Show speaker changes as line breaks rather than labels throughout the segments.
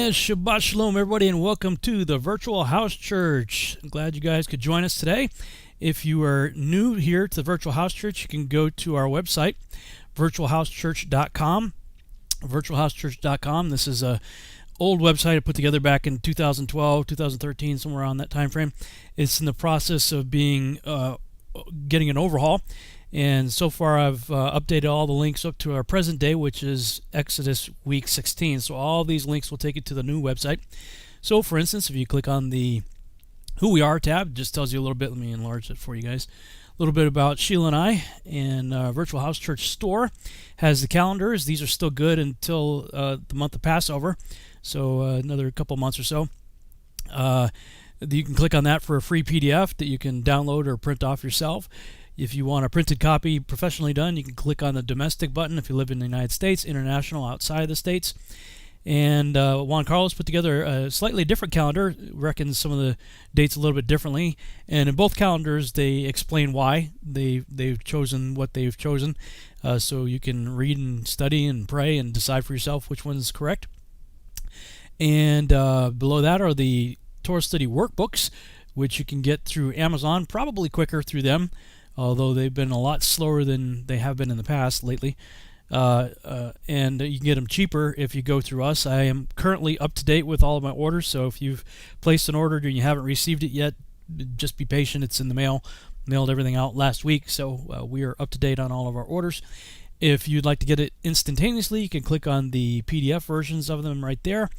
Yes, Shabbat Shalom, everybody, and welcome to the Virtual House Church. I'm glad you guys could join us today. If you are new here to the Virtual House Church, you can go to our website, virtualhousechurch.com. Virtualhousechurch.com. This is a old website I put together back in 2012, 2013, somewhere around that time frame. It's in the process of getting an overhaul. And so far, I've updated all the links up to our present day, which is Exodus week 16. So all these links will take you to the new website. So, for instance, if you click on the Who We Are tab, it just tells you a little bit. Let me enlarge it for you guys. A little bit about Sheila and I. And Virtual House Church Store has the calendars. These are still good until the month of Passover. So another couple months or so. You can click on that for a free PDF that you can download or print off yourself. If you want a printed copy professionally done, you can click on the domestic button if you live in the United States, international, outside the States. And Juan Carlos put together a slightly different calendar, reckons some of the dates a little bit differently. And in both calendars, they explain why they've chosen what they've chosen. So you can read and study and pray and decide for yourself which one is correct. And below that are the Torah study workbooks, which you can get through Amazon, probably quicker through them, although they've been a lot slower than they have been in the past lately. And you can get them cheaper if you go through us. I am currently up to date with all of my orders, so if you've placed an order and you haven't received it yet, just be patient. It's in the mail. Mailed everything out last week, so we are up to date on all of our orders. If you'd like to get it instantaneously, you can click on the PDF versions of them right there.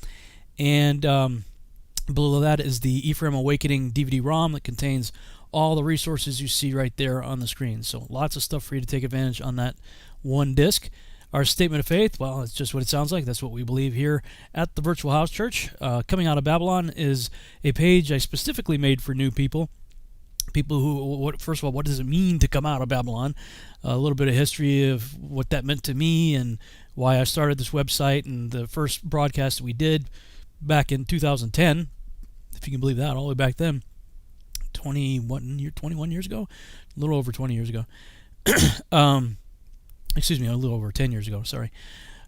And below that is the Ephraim Awakening DVD-ROM that contains all the resources you see right there on the screen. So lots of stuff for you to take advantage on that one disc. Our statement of faith, well, it's just what it sounds like. That's what we believe here at the Virtual House Church. Coming Out of Babylon is a page I specifically made for new people. People who, first of all, what does it mean to come out of Babylon? A little bit of history of what that meant to me and why I started this website, and the first broadcast we did back in 2010, if you can believe that, all the way back then. 21 years ago, a little over 20 years ago. Excuse me, a little over 10 years ago. Sorry.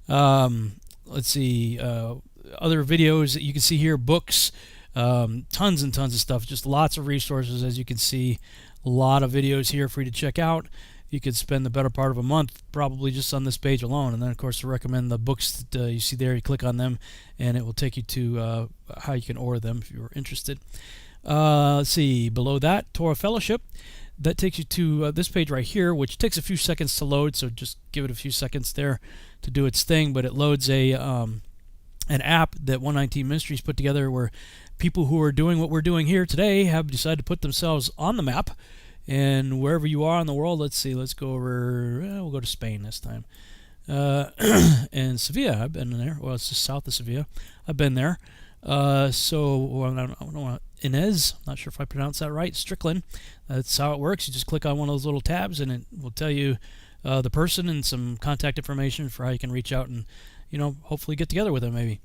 Let's see. Other videos that you can see here, books, tons and tons of stuff. Just lots of resources, as you can see. A lot of videos here for you to check out. You could spend the better part of a month probably just on this page alone. And then, of course, I recommend the books that you see there. You click on them, and it will take you to how you can order them if you're interested. Let's see, below that, Torah Fellowship. That takes you to this page right here, which takes a few seconds to load, so just give it a few seconds there to do its thing. But it loads an app that 119 Ministries put together where people who are doing what we're doing here today have decided to put themselves on the map. And wherever you are in the world, let's see, let's go over, we'll go to Spain this time. And Sevilla, I've been there. Well, it's just south of Sevilla. I've been there. So I don't know, Inez, not sure if I pronounced that right, Strickland. That's how it works. You just click on one of those little tabs and it will tell you the person and some contact information for how you can reach out and, hopefully get together with them maybe.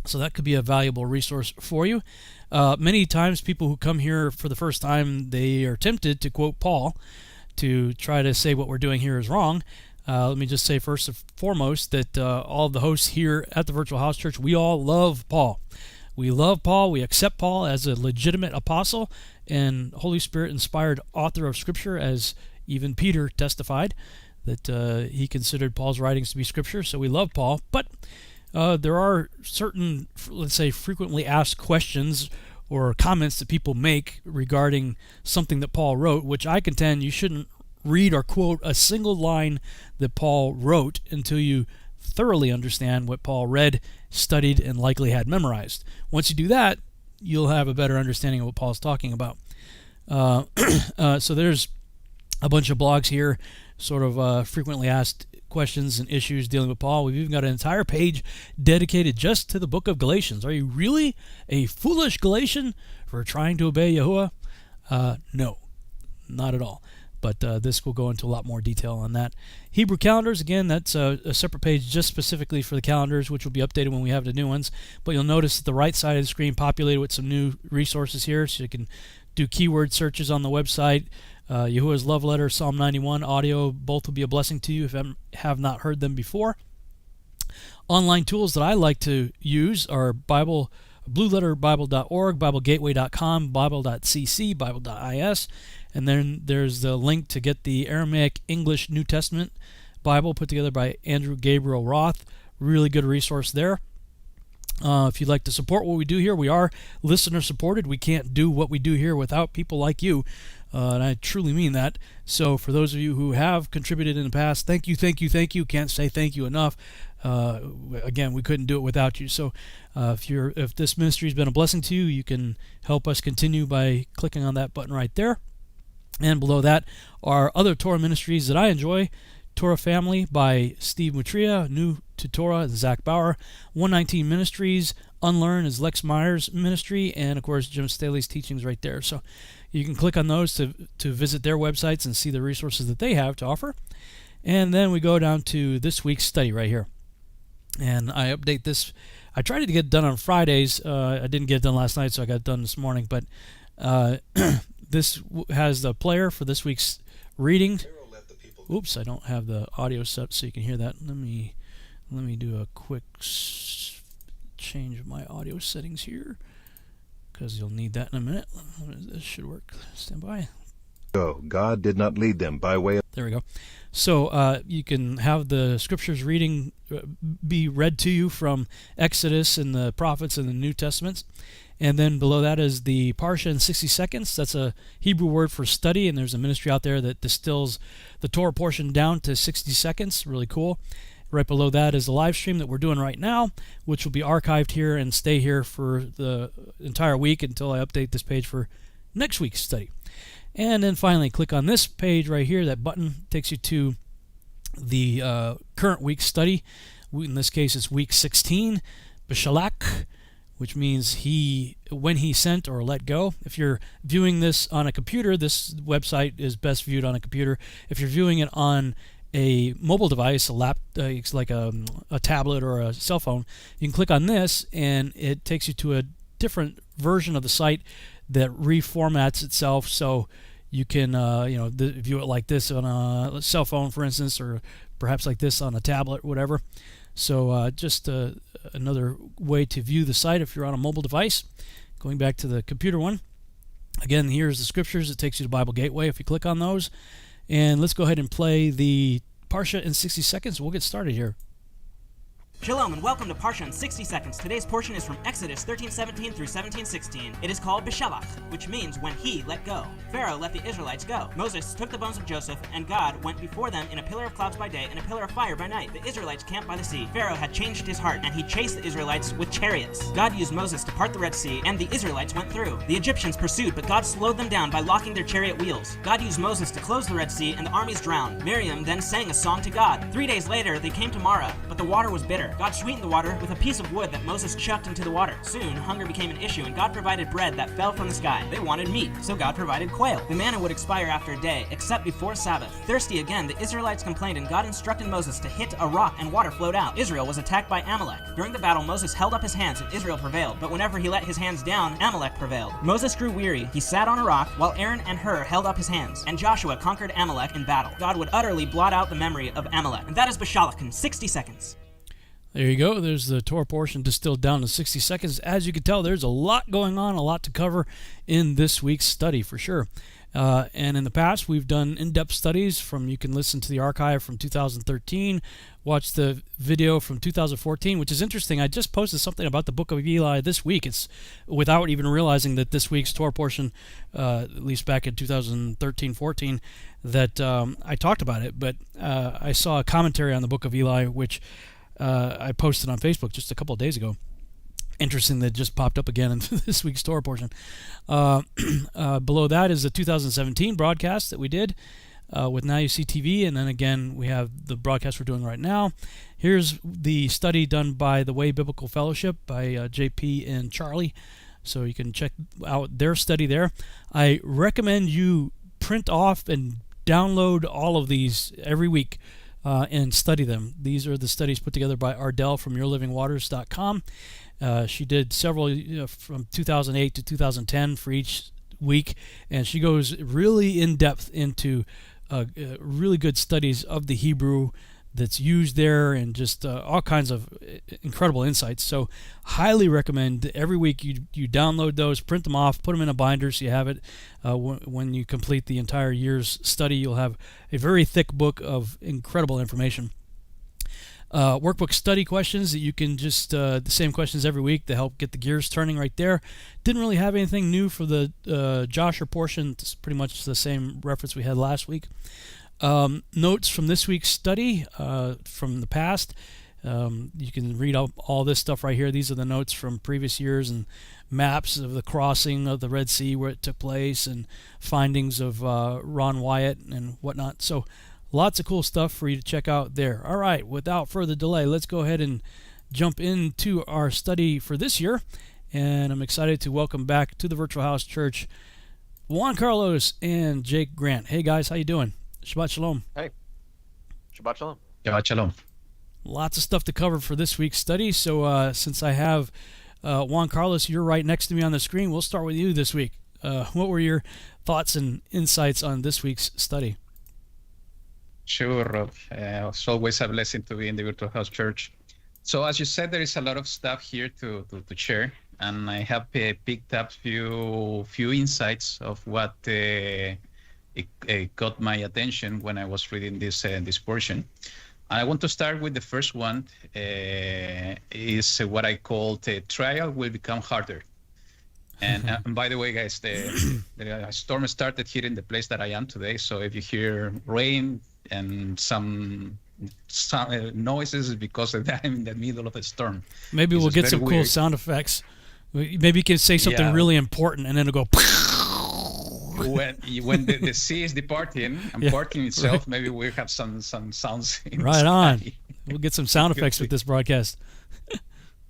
So that could be a valuable resource for you. Many times people who come here for the first time, they are tempted to quote Paul to try to say what we're doing here is wrong. Let me just say first and foremost that all of the hosts here at the Virtual House Church, we all love Paul. We love Paul. We accept Paul as a legitimate apostle and Holy Spirit-inspired author of Scripture, as even Peter testified that he considered Paul's writings to be Scripture. So we love Paul. But there are certain, let's say, frequently asked questions or comments that people make regarding something that Paul wrote, which I contend you shouldn't read or quote a single line that Paul wrote until you thoroughly understand what Paul read, studied, and likely had memorized. Once you do that, you'll have a better understanding of what Paul's talking about. So there's a bunch of blogs here, sort of frequently asked questions and issues dealing with Paul. We've even got an entire page dedicated just to the book of Galatians. Are you really a foolish Galatian for trying to obey Yahuwah? No, not at all. But this will go into a lot more detail on that. Hebrew calendars, again, that's a separate page just specifically for the calendars, which will be updated when we have the new ones. But you'll notice that the right side of the screen populated with some new resources here, so you can do keyword searches on the website. Yahuwah's Love Letter, Psalm 91, audio, both will be a blessing to you if you have not heard them before. online tools that I like to use are blueletterbible.org, biblegateway.com, bible.cc, bible.is, and then there's the link to get the Aramaic English New Testament Bible put together by Andrew Gabriel Roth. Really good resource there. If you'd like to support what we do here, we are listener supported. We can't do what we do here without people like you, and I truly mean that. So for those of you who have contributed in the past, thank you, thank you, thank you. Can't say thank you enough. Again, we couldn't do it without you. So if this ministry has been a blessing to you, you can help us continue by clicking on that button right there. And below that are other Torah ministries that I enjoy. Torah Family by Steve Mutria, New to Torah, Zach Bauer, 119 Ministries, Unlearn is Lex Meyer's ministry, and of course Jim Staley's teachings right there. So you can click on those to visit their websites and see the resources that they have to offer. And then we go down to this week's study right here. And I update this. I tried to get it done on Fridays. I didn't get it done last night, so I got it done this morning. But this has the player for this week's reading. Oops, I don't have the audio set so you can hear that. Let me do a quick change of my audio settings here, because you'll need that in a minute. This should work. Stand by.
God did not lead them by way of...
There we go. So you can have the scriptures reading be read to you from Exodus and the prophets and the New Testaments. And then below that is the Parsha in 60 seconds. That's a Hebrew word for study, and there's a ministry out there that distills the Torah portion down to 60 seconds. Really cool. Right below that is the live stream that we're doing right now, which will be archived here and stay here for the entire week until I update this page for next week's study. And then finally, click on this page right here. That button takes you to the current week's study. In this case, it's week 16, Bishalach, which means when he sent or let go. If you're viewing this on a computer, this website is best viewed on a computer. If you're viewing it on a mobile device, it's like a tablet or a cell phone, you can click on this, and it takes you to a different version of the site that reformats itself, so you can view it like this on a cell phone, for instance, or perhaps like this on a tablet, whatever. So just another way to view the site if you're on a mobile device. Going back to the computer one. Again, here's the scriptures. It takes you to Bible Gateway if you click on those. And let's go ahead and play the Parsha in 60 seconds. We'll get started here.
Shalom and welcome to Parsha in 60 seconds. Today's portion is from Exodus 13:17 through 17:16. It is called Bishalach, which means when he let go. Pharaoh let the Israelites go. Moses took the bones of Joseph, and God went before them in a pillar of clouds by day and a pillar of fire by night. The Israelites camped by the sea. Pharaoh had changed his heart, and he chased the Israelites with chariots. God used Moses to part the Red Sea, and the Israelites went through. The Egyptians pursued, but God slowed them down by locking their chariot wheels. God used Moses to close the Red Sea, and the armies drowned. Miriam then sang a song to God. 3 days later, they came to Marah, but the water was bitter. God sweetened the water with a piece of wood that Moses chucked into the water. Soon, hunger became an issue, and God provided bread that fell from the sky. They wanted meat, so God provided quail. The manna would expire after a day, except before Sabbath. Thirsty again, the Israelites complained, and God instructed Moses to hit a rock, and water flowed out. Israel was attacked by Amalek. During the battle, Moses held up his hands, and Israel prevailed. But whenever he let his hands down, Amalek prevailed. Moses grew weary. He sat on a rock, while Aaron and Hur held up his hands. And Joshua conquered Amalek in battle. God would utterly blot out the memory of Amalek. And that is Bishalach in 60 seconds.
There you go. There's the Torah portion distilled down to 60 seconds. As you can tell, there's a lot going on, a lot to cover in this week's study for sure. And in the past, we've done in-depth studies you can listen to the archive from 2013, watch the video from 2014, which is interesting. I just posted something about the book of Eli this week. It's without even realizing that this week's Torah portion, at least back in 2013-14, that I talked about it. But I saw a commentary on the book of Eli, which I posted on Facebook just a couple of days ago. Interesting that it just popped up again in this week's Torah portion. Below that is the 2017 broadcast that we did with Now You See TV, and then again we have the broadcast we're doing right now. Here's the study done by the Way Biblical Fellowship by JP and Charlie, so you can check out their study there. I recommend you print off and download all of these every week. And study them. These are the studies put together by Ardell from YourLivingWaters.com. She did several from 2008 to 2010 for each week, and she goes really in depth into really good studies of the Hebrew, that's used there, and just all kinds of incredible insights. So highly recommend every week you download those, print them off, put them in a binder so you have it when you complete the entire year's study. You'll have a very thick book of incredible information. Workbook study questions that you can just the same questions every week to help get the gears turning right there. Didn't really have anything new for the Joshua portion. It's pretty much the same reference we had last week. Notes from this week's study from the past. You can read all this stuff right here. These are the notes from previous years and maps of the crossing of the Red Sea where it took place, and findings of Ron Wyatt and whatnot. So lots of cool stuff for you to check out there. All right, without further delay, let's go ahead and jump into our study for this year. And I'm excited to welcome back to the Virtual House Church Juan Carlos and Jake Grant. Hey guys, how you doing? Shabbat Shalom.
Hey. Shabbat Shalom.
Shabbat Shalom.
Lots of stuff to cover for this week's study. So since I have Juan Carlos, you're right next to me on the screen. We'll start with you this week. What were your thoughts and insights on this week's study?
Sure, Rob. It's always a blessing to be in the Virtual House Church. So as you said, there is a lot of stuff here to share, and I have picked up few insights of what it got my attention when I was reading this portion. I want to start with the first one. Is what I call the trial will become harder. And by the way, guys, the storm started here in the place that I am today. So if you hear rain and some noises, because I'm in the middle of a storm.
Maybe we'll get some cool sound effects. Maybe you can say something really important, and then it'll go.
When the sea is departing and parting itself, maybe we'll have some sounds inside.
Right on. We'll get some sound effects with this broadcast.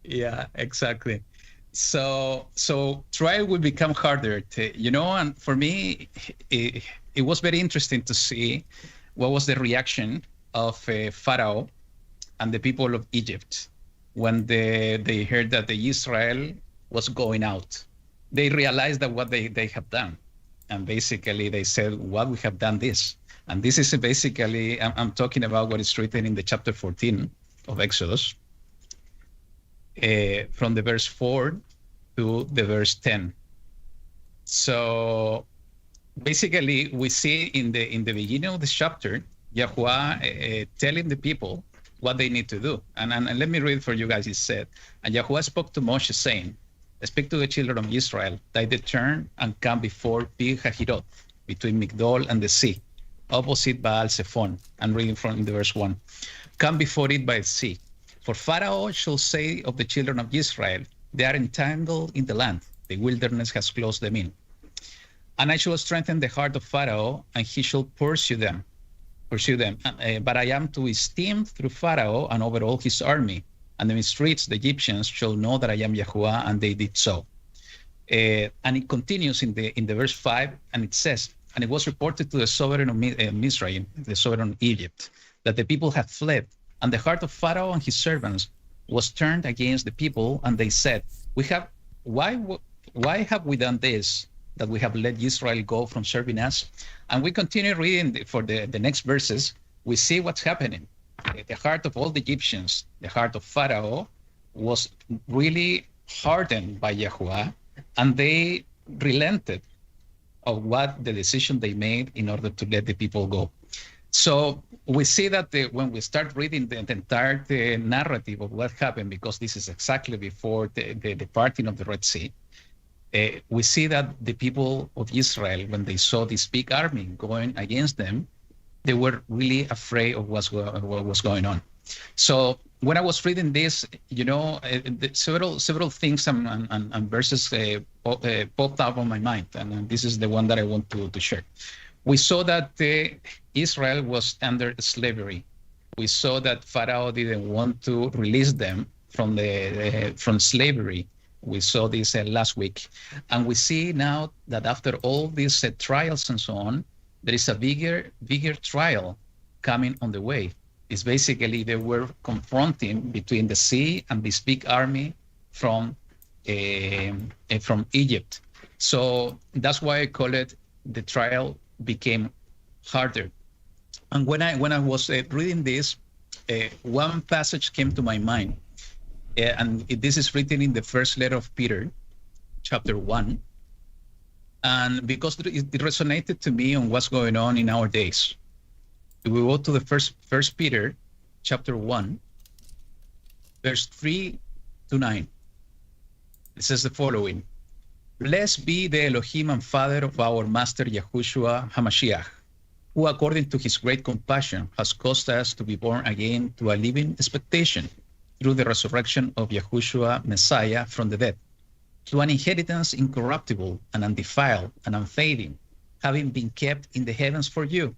Yeah, exactly. So trial will become harder, and for me, it was very interesting to see what was the reaction of Pharaoh and the people of Egypt when they heard that the Israel was going out. They realized that what they have done. And basically they said, what we have done this. And this is basically, I'm talking about what is written in the chapter 14 of Exodus, from the verse 4 to the verse 10. So basically we see in the beginning of this chapter, Yahuwah telling the people what they need to do. And let me read for you guys. It said, and Yahuwah spoke to Moshe saying, speak to the children of Israel, that they turn and come before Pi Hahirot, between Migdol and the sea, opposite Baal Zephon. I'm reading from the verse 1. Come before it by the sea. For Pharaoh shall say of the children of Israel, they are entangled in the land. The wilderness has closed them in. And I shall strengthen the heart of Pharaoh, and he shall pursue them. But I am to esteem through Pharaoh and over all his army. And in the streets, the Egyptians shall know that I am Yahuwah, and they did so. And it continues in the verse 5, and it says, and it was reported to the sovereign of Mizraim, the sovereign of Egypt, that the people had fled, and the heart of Pharaoh and his servants was turned against the people, and they said, why have we done this, that we have let Israel go from serving us? And we continue reading for the next verses. We see what's happening. The heart of all the Egyptians, the heart of Pharaoh, was really hardened by Yahuwah, and they relented of what the decision they made in order to let the people go. So we see that when we start reading the entire narrative of what happened, because this is exactly before the parting of the Red Sea, we see that the people of Israel, when they saw this big army going against them, they were really afraid of what was going on. So when I was reading this, several things and verses popped up on my mind, and this is the one that I want to share. We saw that Israel was under slavery. We saw that Pharaoh didn't want to release them from slavery. We saw this last week, and we see now that after all these trials and so on, there is a bigger trial coming on the way. It's basically they were confronting between the sea and this big army from Egypt. So that's why I call it the trial became harder. And when I was reading this, one passage came to my mind, and this is written in the first letter of Peter, chapter 1. And because it resonated to me on what's going on in our days. We go to the first Peter, chapter 1, verse 3 to 9. It says the following: Blessed be the Elohim and Father of our Master Yahushua HaMashiach, who according to his great compassion has caused us to be born again to a living expectation through the resurrection of Yahushua Messiah from the dead, to an inheritance incorruptible and undefiled and unfading, having been kept in the heavens for you,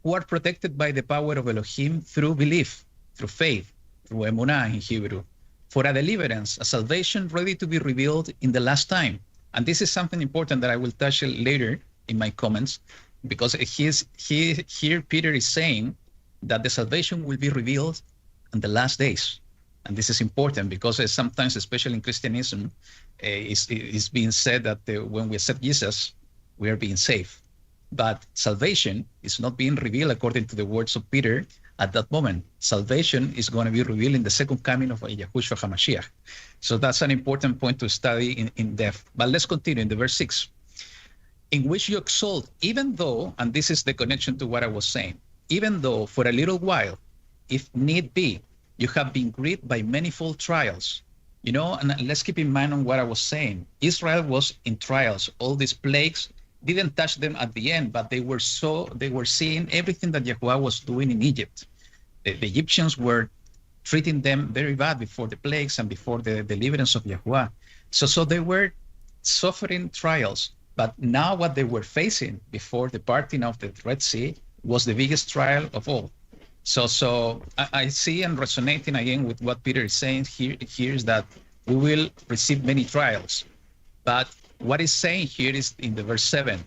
who are protected by the power of Elohim through belief, through faith, through emunah in Hebrew, for a deliverance, a salvation ready to be revealed in the last time. And this is something important that I will touch later in my comments, because here Peter is saying that the salvation will be revealed in the last days. And this is important because sometimes, especially in Christianism, it's being said that when we accept Jesus, we are being saved. But salvation is not being revealed according to the words of Peter at that moment. Salvation is going to be revealed in the second coming of Yahushua HaMashiach. So that's an important point to study in depth. But let's continue in the verse 6. In which you exalt, even though, and this is the connection to what I was saying, even though for a little while, if need be, you have been grieved by manifold trials. You know, and let's keep in mind on what I was saying. Israel was in trials. All these plagues didn't touch them at the end, but they were seeing everything that Yahuwah was doing in Egypt. The Egyptians were treating them very bad before the plagues and before the deliverance of Yahuwah. So they were suffering trials. But now what they were facing before the parting of the Red Sea was the biggest trial of all. So I see and resonating again with what Peter is saying here is that we will receive many trials. But what he's saying here is in the verse 7,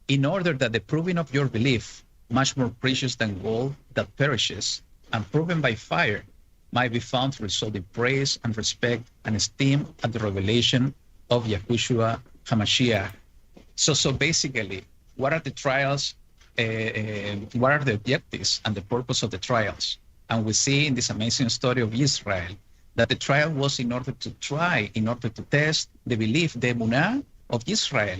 in order that the proving of your belief, much more precious than gold that perishes and proven by fire, might be found to result in praise and respect and esteem at the revelation of Yahushua HaMashiach. So basically, what are the trials? What are the objectives and the purpose of the trials? And we see in this amazing story of Israel that the trial was in order to test the belief, the emunah of Israel,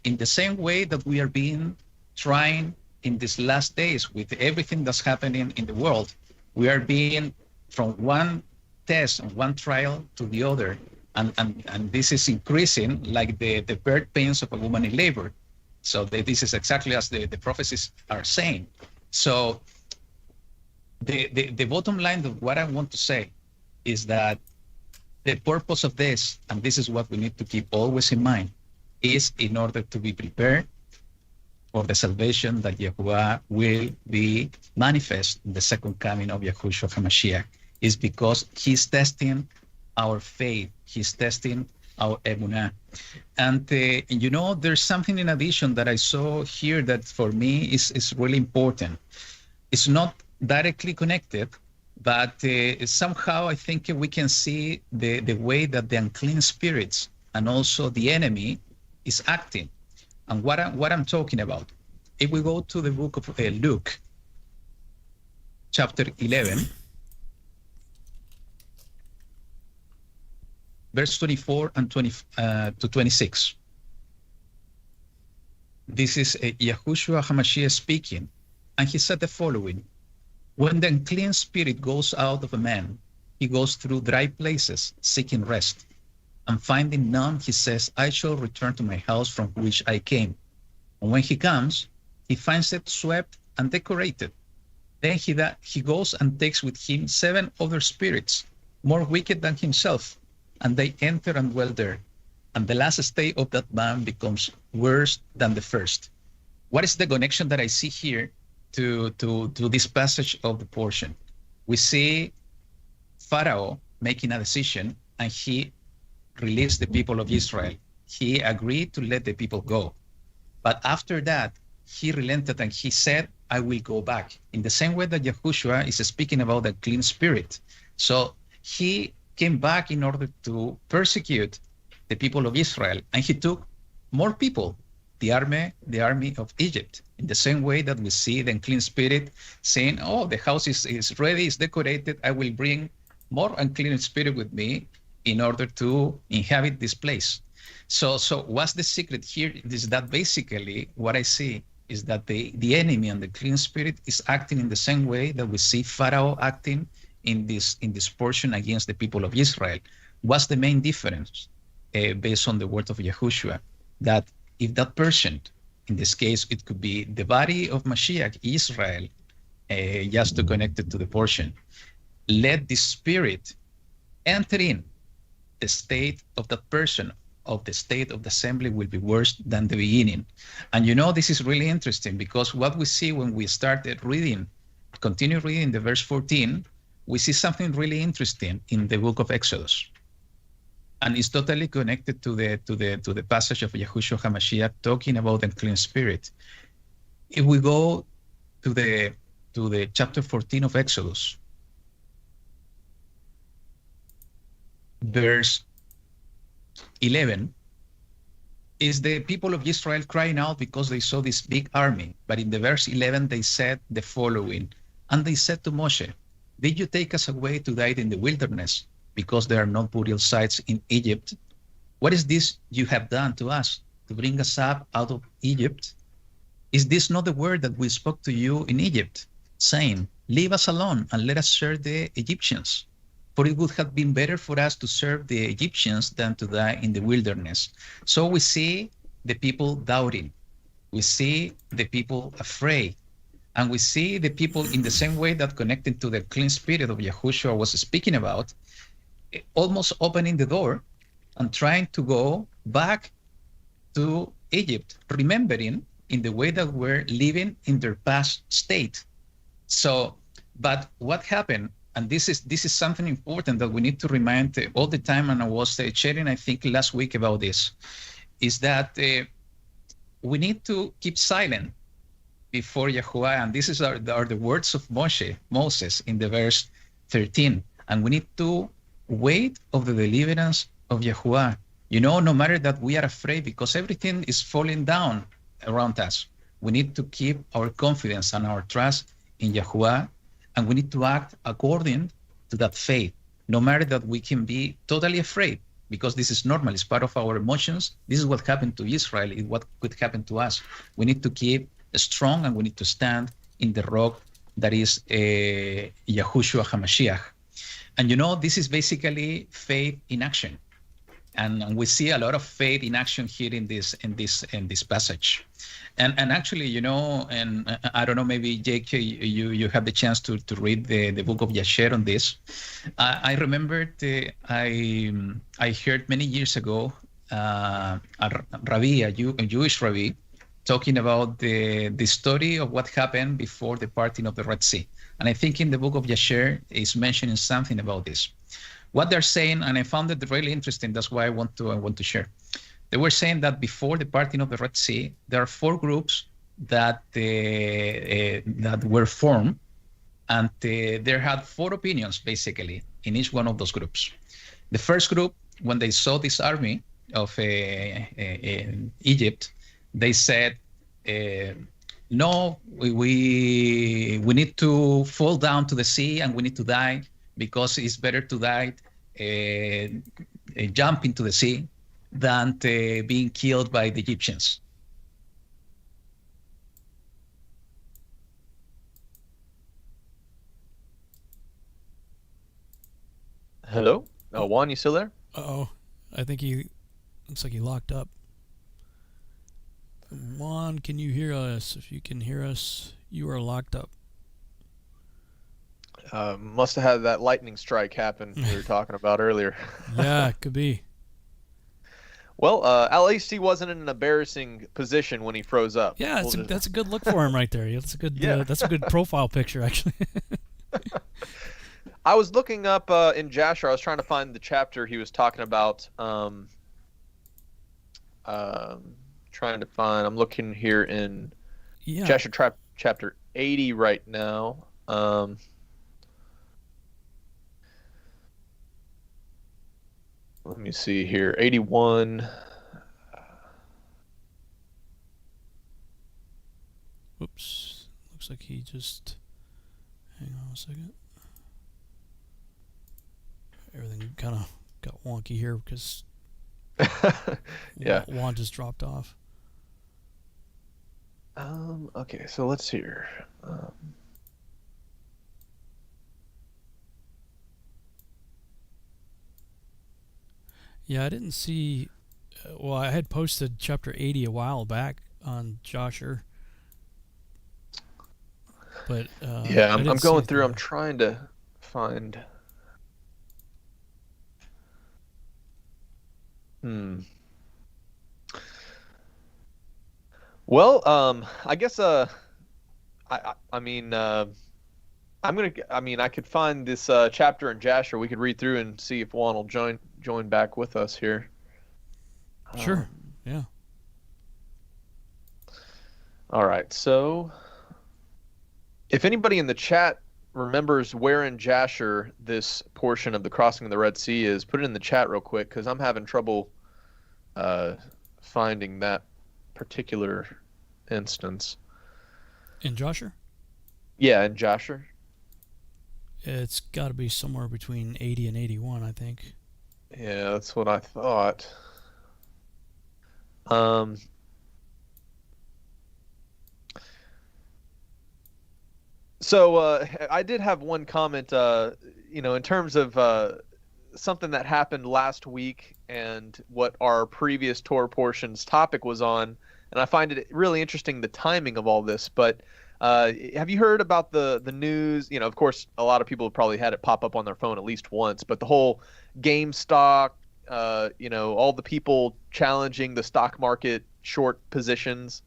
in the same way that we are being trying in these last days with everything that's happening in the world. We are being from one test and one trial to the other. And this is increasing like the birth pains of a woman in labor. So this is exactly as the prophecies are saying. So the bottom line of what I want to say is that the purpose of this, and this is what we need to keep always in mind, is in order to be prepared for the salvation that Yahuwah will be manifest in the second coming of Yahushua HaMashiach. Is because he's testing our faith, he's testing our emunah. And you know, there's something in addition that I saw here that for me is really important. It's not directly connected, but somehow I think we can see the way that the unclean spirits and also the enemy is acting. And what I'm talking about, if we go to the book of Luke, chapter 11, verse 24 and 20 to 26. This is Yahushua HaMashiach speaking, and he said the following: when the unclean spirit goes out of a man, he goes through dry places, seeking rest. And finding none, he says, I shall return to my house from which I came. And when he comes, he finds it swept and decorated. Then he goes and takes with him 7 other spirits, more wicked than himself, and they enter and dwell there. And the last stay of that man becomes worse than the first. What is the connection that I see here to this passage of the portion? We see Pharaoh making a decision, and he released the people of Israel. He agreed to let the people go. But after that, he relented and he said, I will go back. In the same way that Yahushua is speaking about the clean spirit. So he came back in order to persecute the people of Israel, and he took more people. the army of Egypt. In the same way that we see the unclean spirit saying, oh, the house is ready, it's decorated, I will bring more unclean spirit with me in order to inhabit this place. So what's the secret here is that basically what I see is that the enemy and the clean spirit is acting in the same way that we see Pharaoh acting in this portion against the people of Israel. What's the main difference based on the word of Yahushua? That if that person, in this case, it could be the body of Mashiach, Israel, just to connect it to the portion, let the spirit enter in the state of that person, of the state of the assembly will be worse than the beginning. And this is really interesting because what we see when we started reading, continue reading the verse 14, we see something really interesting in the book of Exodus. And it's totally connected to the passage of Yahushua HaMashiach talking about the unclean spirit. If we go to the chapter 14 of Exodus, verse 11, is the people of Israel crying out because they saw this big army. But in the verse 11, they said the following, and they said to Moshe, did you take us away to die in the wilderness because there are no burial sites in Egypt? What is this you have done to us to bring us up out of Egypt? Is this not the word that we spoke to you in Egypt, saying, leave us alone and let us serve the Egyptians? For it would have been better for us to serve the Egyptians than to die in the wilderness. So we see the people doubting. We see the people afraid. And we see the people in the same way that connected to the clean spirit of Yahushua was speaking about, almost opening the door and trying to go back to Egypt, remembering in the way that we're living in their past state. So, but what happened? And this is something important that we need to remind all the time, and I was sharing, I think, last week about this, is that we need to keep silent before Yahuwah, and this are the words of Moses in the verse 13, and we need to wait of the deliverance of Yahuwah. No matter that we are afraid because everything is falling down around us, we need to keep our confidence and our trust in Yahuwah. And we need to act according to that faith, no matter that we can be totally afraid, because this is normal, it's part of our emotions. This is what happened to Israel, it's what could happen to us. We need to keep strong and we need to stand in the rock that is Yahushua HaMashiach. And this is basically faith in action. And we see a lot of faith in action here in this passage. And actually, and I don't know, maybe Jake, you have the chance to read the book of Yasher on this. I remembered I heard many years ago a Jewish rabbi, talking about the story of what happened before the parting of the Red Sea. And I think in the book of Yasher is mentioning something about this. What they're saying, and I found it really interesting, that's why I want to share. They were saying that before the parting of the Red Sea, there are 4 groups that were formed, and they had 4 opinions, basically, in each one of those groups. The first group, when they saw this army of Egypt, they said, no, we need to fall down to the sea and we need to die, because it's better to die jump into the sea than being killed by the Egyptians.
Hello? Juan, you still there?
Uh-oh. I think looks like he locked up. Juan, can you hear us? If you can hear us, you are locked up.
Must have had that lightning strike happen we were talking about earlier.
Yeah, it could be.
Well, at least he wasn't in an embarrassing position when he froze up.
Yeah, that's a good look for him right there. That's a good that's a good profile picture, actually.
I was looking up in Jasher. I was trying to find the chapter he was talking about. Trying to find. I'm looking here in Jasher chapter 80 right now. Let me see here. 81.
Whoops. Looks like he just... Hang on a second. Everything kind of got wonky here because
Yeah.
Juan just dropped off.
Okay, so let's hear.
Yeah, I didn't see... well, I had posted chapter 80 a while back on Joshua. But
Yeah,
I
I'm
didn't see
going through.
anything.
I'm trying to find. Well, I guess I mean I could find this chapter in Jasher. We could read through and see if Juan will join back with us here.
Sure. Yeah.
All right. So, if anybody in the chat remembers where in Jasher this portion of the crossing of the Red Sea is, put it in the chat real quick because I'm having trouble finding that particular instance.
In Joshua?
Yeah, in Jasher.
It's got to be somewhere between 80 and 81, I think.
Yeah, that's what I thought. So I did have one comment, in terms of something that happened last week and what our previous Torah portion's topic was on, and I find it really interesting the timing of all this. But have you heard about the news? Of course, a lot of people have probably had it pop up on their phone at least once, but the whole GameStop, all the people challenging the stock market short positions.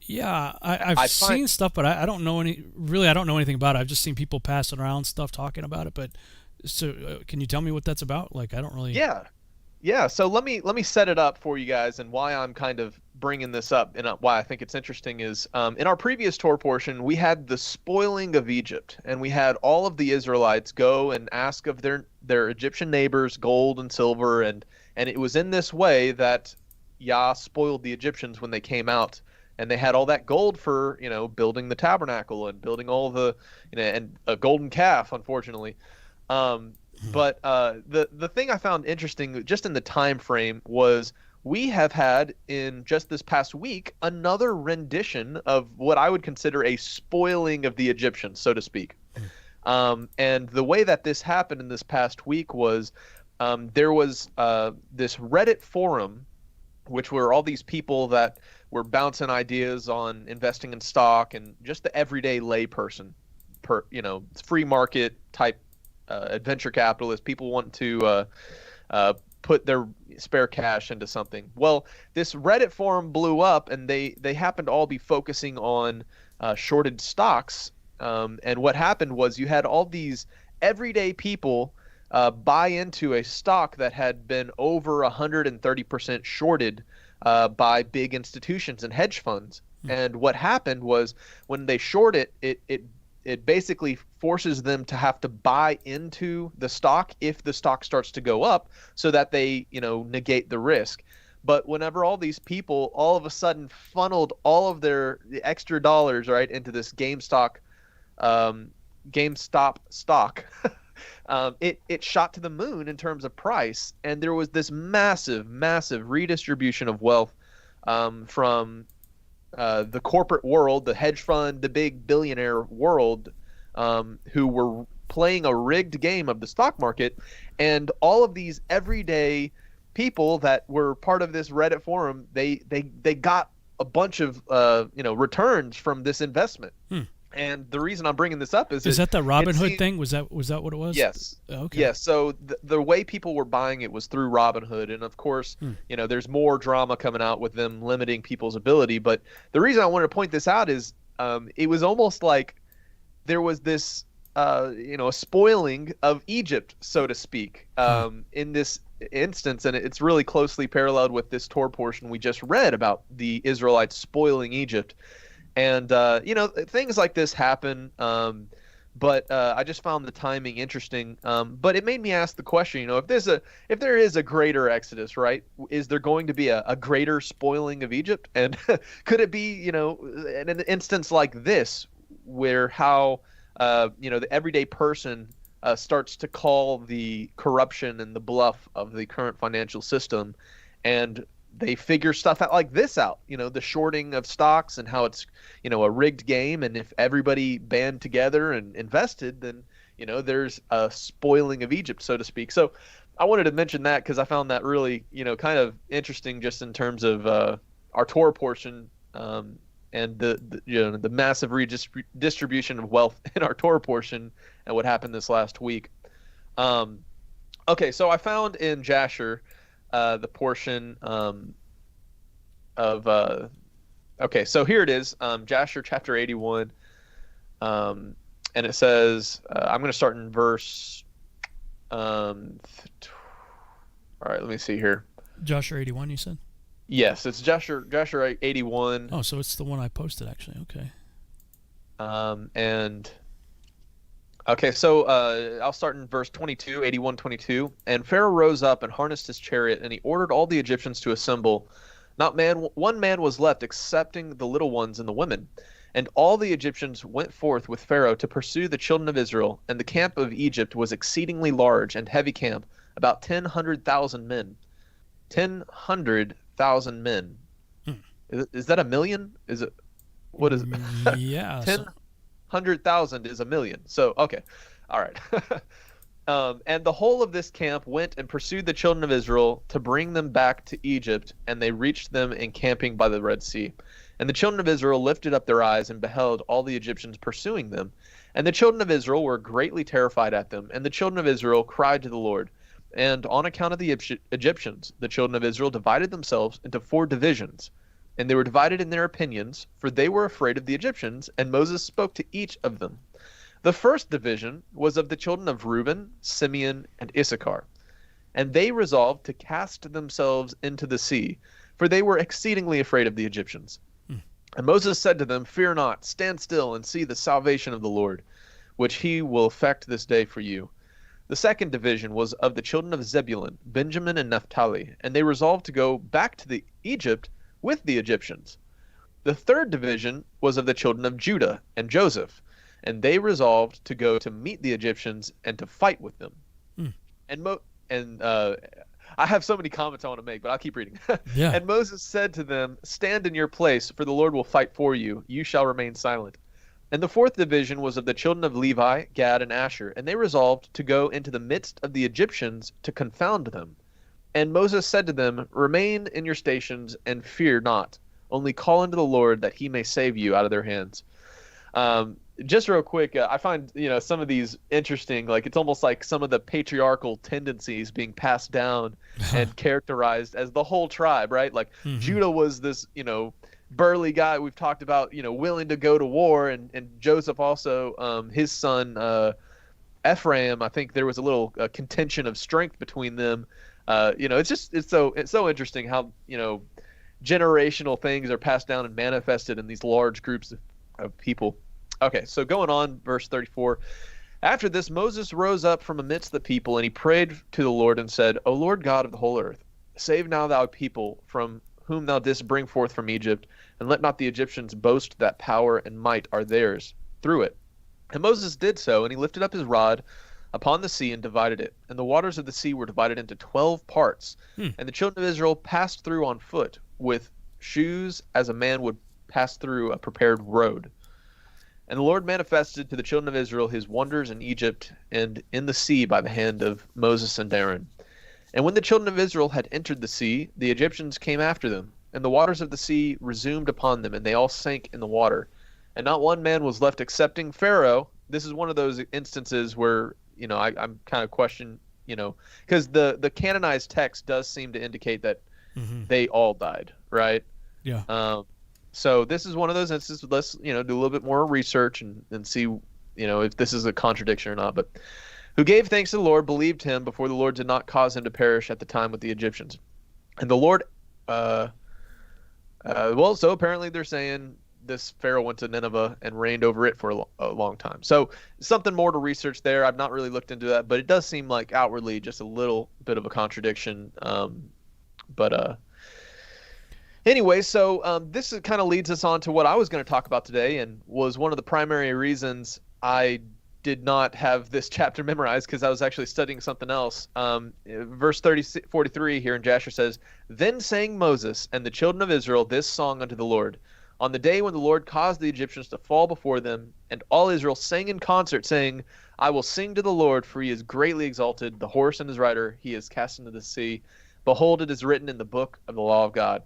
Yeah, I've seen stuff, but I don't know I don't know anything about it. I've just seen people passing around stuff talking about it. But so, can you tell me what that's about? Like, I don't really.
Yeah. So let me set it up for you guys, and why I'm kind of bringing this up, and why I think it's interesting is in our previous Torah portion we had the spoiling of Egypt, and we had all of the Israelites go and ask of their Egyptian neighbors gold and silver, and it was in this way that Yah spoiled the Egyptians when they came out. And they had all that gold for, building the tabernacle and building all the, and a golden calf, unfortunately. But the thing I found interesting just in the time frame was we have had in just this past week another rendition of what I would consider a spoiling of the Egyptians, so to speak. And the way that this happened in this past week was there was this Reddit forum, which were all these people that were bouncing ideas on investing in stock and just the everyday layperson, free market type adventure capitalist, people want to put their spare cash into something. Well, this Reddit forum blew up, and they happened to all be focusing on shorted stocks. And what happened was you had all these everyday people buy into a stock that had been over 130% shorted by big institutions and hedge funds. And what happened was when they short it basically forces them to have to buy into the stock if the stock starts to go up, so that they negate the risk. But whenever all these people all of a sudden funneled all of the extra dollars right into this GameStop stock, it shot to the moon in terms of price, and there was this massive redistribution of wealth from the corporate world, the hedge fund, the big billionaire world, who were playing a rigged game of the stock market, and all of these everyday people that were part of this Reddit forum, they got a bunch of returns from this investment. And the reason I'm bringing this up is
that the Robinhood thing? Was that what it was?
Yes.
Okay.
Yes. So the way people were buying it was through Robinhood, and of course, there's more drama coming out with them limiting people's ability. But the reason I wanted to point this out is it was almost like there was this a spoiling of Egypt, so to speak, in this instance, and it's really closely paralleled with this Torah portion we just read about the Israelites spoiling Egypt. And things like this happen. But I just found the timing interesting. But it made me ask the question, if there is a greater Exodus, right? Is there going to be a greater spoiling of Egypt? And could it be, in an instance like this, where the everyday person starts to call the corruption and the bluff of the current financial system, and they figure stuff out like this out, the shorting of stocks and how it's, a rigged game. And if everybody band together and invested, then, there's a spoiling of Egypt, so to speak. So I wanted to mention that because I found that really, kind of interesting just in terms of our Torah portion and the massive redistribution of wealth in our Torah portion and what happened this last week. Okay, so I found in Jasher the portion okay, so here it is, Jasher chapter 81, and it says, I'm going to start in verse, all right, let me see here.
Joshua 81, you said?
Yes, it's Jasher 81.
Oh, so it's the one I posted, actually. Okay.
Okay, so I'll start in verse 22, 81:22. And Pharaoh rose up and harnessed his chariot, and he ordered all the Egyptians to assemble. Not one man was left, excepting the little ones and the women. And all the Egyptians went forth with Pharaoh to pursue the children of Israel. And the camp of Egypt was exceedingly large and heavy camp, about 100,000 men. 100,000 men. Is that a million? Is it? What is it?
Yeah.
100,000 is a million. So, okay. All right. And the whole of this camp went and pursued the children of Israel to bring them back to Egypt, and they reached them encamping by the Red Sea. And the children of Israel lifted up their eyes and beheld all the Egyptians pursuing them. And the children of Israel were greatly terrified at them. And the children of Israel cried to the Lord. And on account of the Egyptians, the children of Israel divided themselves into 4 divisions. And they were divided in their opinions, for they were afraid of the Egyptians, and Moses spoke to each of them. The first division was of the children of Reuben, Simeon, and Issachar. And they resolved to cast themselves into the sea, for they were exceedingly afraid of the Egyptians. And Moses said to them, Fear not, stand still and see the salvation of the Lord, which he will effect this day for you. The second division was of the children of Zebulun, Benjamin, and Naphtali, and they resolved to go back to Egypt with the Egyptians. The third division was of the children of Judah and Joseph, and they resolved to go to meet the Egyptians and to fight with them. And I have so many comments I want to make, but I'll keep reading.
Yeah.
And Moses said to them, Stand in your place, for the Lord will fight for you. You shall remain silent. And the fourth division was of the children of Levi, Gad, and Asher, and they resolved to go into the midst of the Egyptians to confound them. And Moses said to them, Remain in your stations and fear not. Only call unto the Lord that he may save you out of their hands. Just real quick, I find some of these interesting. Like, it's almost like some of the patriarchal tendencies being passed down and characterized as the whole tribe, right? Like Judah was this burly guy we've talked about, willing to go to war, and Joseph also, his son Ephraim. I think there was a little contention of strength between them. It's so interesting how generational things are passed down and manifested in these large groups of people. Okay, so going on, verse 34. After this, Moses rose up from amidst the people, and he prayed to the Lord and said, O Lord God of the whole earth, save now thy people from whom thou didst bring forth from Egypt, and let not the Egyptians boast that power and might are theirs through it. And Moses did so, and he lifted up his rod upon the sea and divided it. And the waters of the sea were divided into 12 parts. And the children of Israel passed through on foot with shoes as a man would pass through a prepared road. And the Lord manifested to the children of Israel his wonders in Egypt and in the sea by the hand of Moses and Aaron. And when the children of Israel had entered the sea, the Egyptians came after them, and the waters of the sea resumed upon them, and they all sank in the water. And not one man was left excepting Pharaoh. This is one of those instances where, I'm kind of questioning, because the canonized text does seem to indicate that they all died, right?
Yeah.
So this is one of those instances. Let's do a little bit more research and see if this is a contradiction or not. But who gave thanks to the Lord, believed him, before the Lord did not cause him to perish at the time with the Egyptians. And the Lord, so apparently they're saying this Pharaoh went to Nineveh and reigned over it for a long time. So something more to research there. I've not really looked into that, but it does seem like outwardly just a little bit of a contradiction. But anyway, so this kind of leads us on to what I was going to talk about today, and was one of the primary reasons I did not have this chapter memorized, because I was actually studying something else. Verse 43 here in Jasher says, "Then sang Moses and the children of Israel this song unto the Lord, on the day when the Lord caused the Egyptians to fall before them, and all Israel sang in concert, saying, I will sing to the Lord, for he is greatly exalted, the horse and his rider he is cast into the sea. Behold, it is written in the book of the law of God."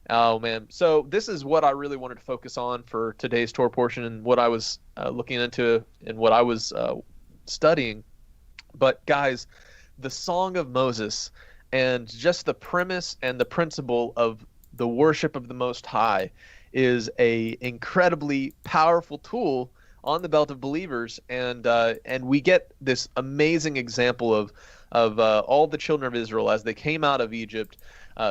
Oh, man. So this is what I really wanted to focus on for today's Torah portion, and what I was looking into and what I was studying. But guys, the Song of Moses, and just the premise and the principle of the worship of the Most High, is a incredibly powerful tool on the belt of believers. And we get this amazing example of all the children of Israel as they came out of Egypt,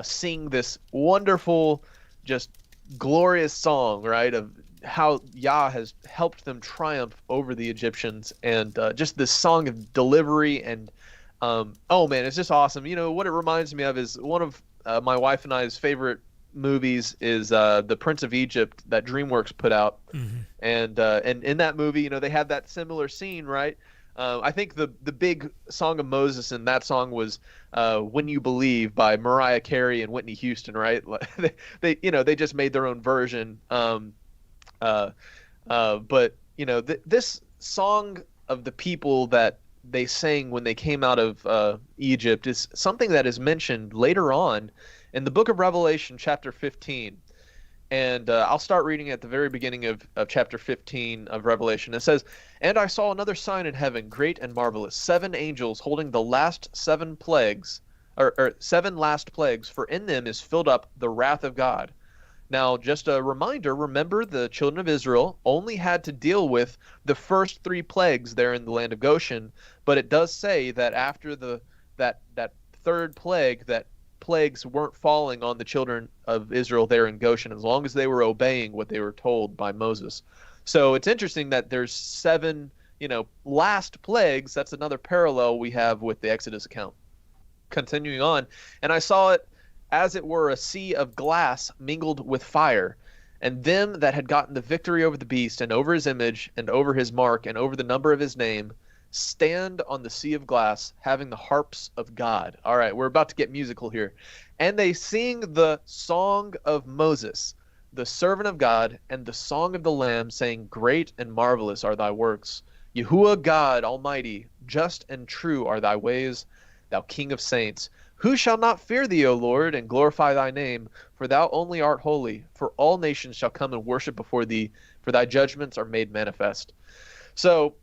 sing this wonderful, just glorious song, right, of how Yah has helped them triumph over the Egyptians, and just this song of delivery. And oh man, it's just awesome. You know what it reminds me of is one of my wife and I's favorite movies is The Prince of Egypt that DreamWorks put out. Mm-hmm. And in that movie, you know, they had that similar scene, right? I think the big Song of Moses in that song was "When You Believe" by Mariah Carey and Whitney Houston, right? they just made their own version. But this song of the people that they sang when they came out of Egypt is something that is mentioned later on in the book of Revelation, chapter 15. And I'll start reading at the very beginning of chapter 15 of Revelation. It says, "And I saw another sign in heaven, great and marvelous, 7 angels holding the last 7 plagues, or 7 last plagues, for in them is filled up the wrath of God." Now, just a reminder, remember the children of Israel only had to deal with the first 3 plagues there in the land of Goshen, but it does say that after that third plague, that plagues weren't falling on the children of Israel there in Goshen as long as they were obeying what they were told by Moses. So it's interesting that there's 7, last plagues. That's another parallel we have with the Exodus account. Continuing on, "And I saw it as it were a sea of glass mingled with fire, and them that had gotten the victory over the beast and over his image and over his mark and over the number of his name, stand on the sea of glass, having the harps of God." All right, we're about to get musical here. "And they sing the song of Moses, the servant of God, and the song of the Lamb, saying, Great and marvelous are thy works. Yahuwah God Almighty, just and true are thy ways, thou King of saints. Who shall not fear thee, O Lord, and glorify thy name? For thou only art holy. For all nations shall come and worship before thee, for thy judgments are made manifest." So,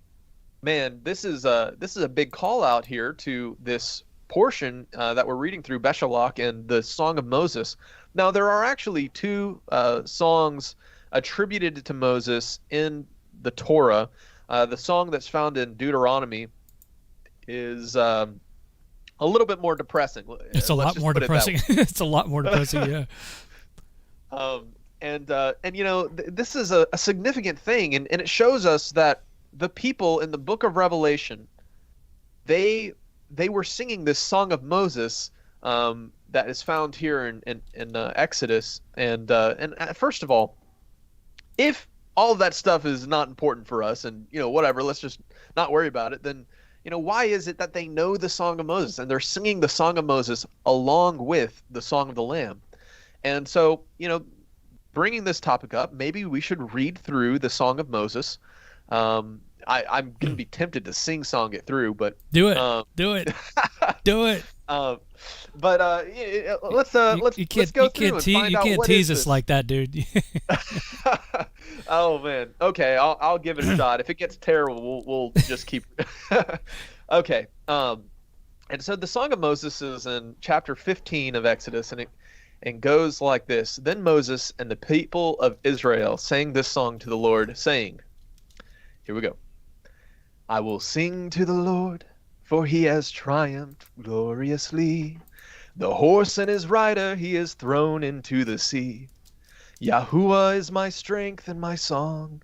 man, this is a big call out here to this portion that we're reading through, Beshalach and the Song of Moses. Now, there are actually 2 songs attributed to Moses in the Torah. The song that's found in Deuteronomy is a little bit more depressing.
It's a lot more depressing. It's a lot more depressing, yeah. This is a significant thing, and it shows us that the people in the book of Revelation, they were singing this Song of Moses that is found here in Exodus. And first of all, if all of that stuff is not important for us, and whatever, let's just not worry about it, then why is it that they know the Song of Moses and they're singing the Song of Moses along with the Song of the Lamb? And so, bringing this topic up, maybe we should read through the Song of Moses. I'm going to be tempted to sing-song it through, but do it. Do it. Do it.
Let's go through and find out what
you can't tease us
this.
like that, dude.
Oh man. Okay, I'll give it a shot. If it gets terrible, we'll just keep. Okay. And so the Song of Moses is in chapter 15 of Exodus, and it goes like this: "Then Moses and the people of Israel sang this song to the Lord, saying," here we go, "I will sing to the Lord, for he has triumphed gloriously. The horse and his rider he has thrown into the sea. Yahuwah is my strength and my song,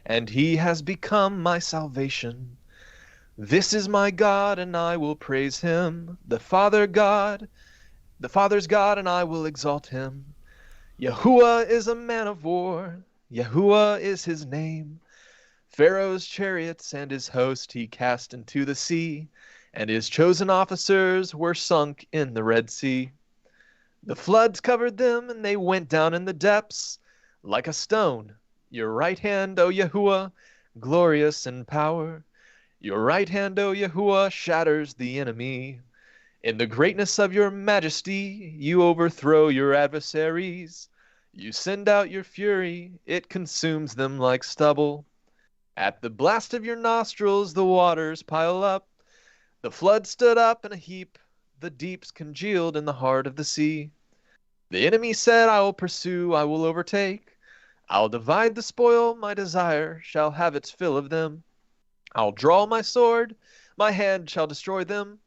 and he has become my salvation. This is my God, and I will praise him, the Father's God, and I will exalt him. Yahuwah is a man of war, Yahuwah is his name. Pharaoh's chariots and his host he cast into the sea, and his chosen officers were sunk in the Red Sea. The floods covered them, and they went down in the depths like a stone. Your right hand, O Yahuwah, glorious in power. Your right hand, O Yahuwah, shatters the enemy. In the greatness of your majesty, you overthrow your adversaries. You send out your fury, it consumes them like stubble. At the blast of your nostrils, the waters pile up. The flood stood up in a heap. The deeps congealed in the heart of the sea. The enemy said, I will pursue, I will overtake. I'll divide the spoil, my desire shall have its fill of them. I'll draw my sword, my hand shall destroy them.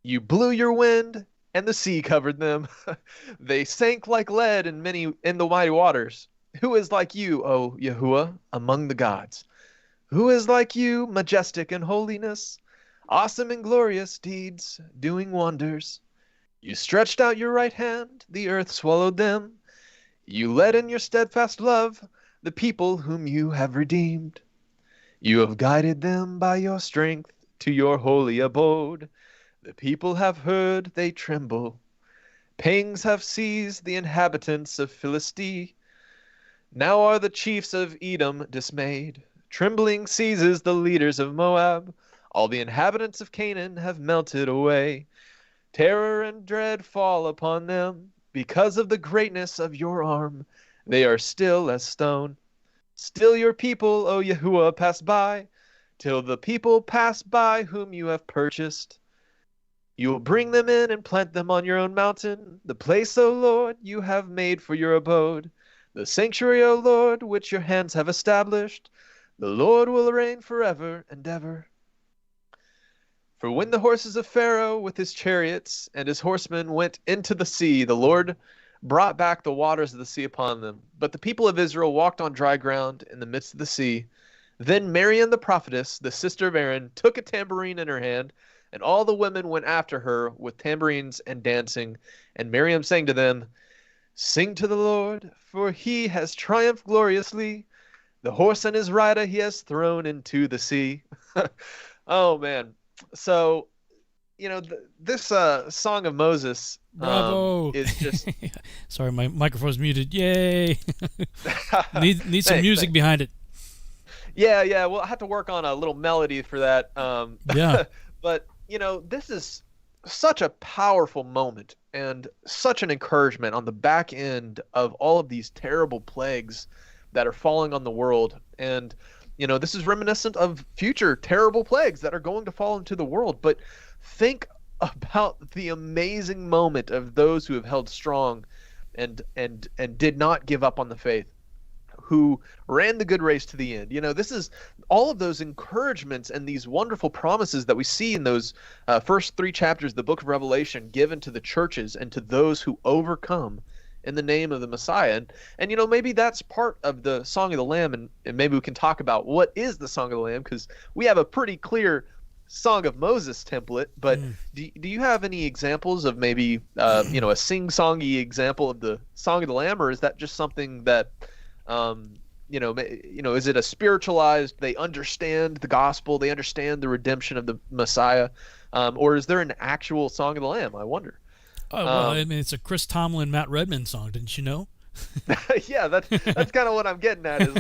You blew your wind, and the sea covered them. They sank like lead in the mighty waters. Who is like you, O Yahuwah, among the gods? Who is like you, majestic in holiness, awesome in glorious deeds, doing wonders? You stretched out your right hand, the earth swallowed them. You led in your steadfast love the people whom you have redeemed. You have guided them by your strength to your holy abode. The people have heard, they tremble. Pangs have seized the inhabitants of Philistia. Now are the chiefs of Edom dismayed. Trembling seizes the leaders of Moab. All the inhabitants of Canaan have melted away. Terror and dread fall upon them. Because of the greatness of your arm, they are still as stone. Still your people, O Yahuwah, pass by, till the people pass by whom you have purchased. You will bring them in and plant them on your own mountain, the place, O Lord, you have made for your abode, the sanctuary, O Lord, which your hands have established. The Lord will reign forever and ever. For when the horses of Pharaoh with his chariots and his horsemen went into the sea, the Lord brought back the waters of the sea upon them. But the people of Israel walked on dry ground in the midst of the sea. Then Miriam the prophetess, the sister of Aaron, took a tambourine in her hand, and all the women went after her with tambourines and dancing. And Miriam sang to them, Sing to the Lord, for he has triumphed gloriously. The horse and his rider he has thrown into the sea. Oh, man. So, this Song of Moses
Bravo.
is just...
Sorry, my microphone's muted. Yay. Need some music
thanks.
behind it.
Yeah. Well, I have to work on a little melody for that.
Yeah.
But, this is such a powerful moment and such an encouragement on the back end of all of these terrible plagues that are falling on the world. And, this is reminiscent of future terrible plagues that are going to fall into the world. But think about the amazing moment of those who have held strong and did not give up on the faith, who ran the good race to the end. This is all of those encouragements and these wonderful promises that we see in those first 3 chapters of the book of Revelation given to the churches and to those who overcome in the name of the Messiah. And maybe that's part of the Song of the Lamb, and maybe we can talk about what is the Song of the Lamb, because we have a pretty clear Song of Moses template, but do you have any examples of maybe a sing-songy example of the Song of the Lamb, or is that just something that is it a spiritualized, they understand the gospel, they understand the redemption of the Messiah, or is there an actual Song of the Lamb? I wonder.
Oh, well, it's a Chris Tomlin, Matt Redman song, didn't you know?
Yeah, that's kind of what I'm getting at is,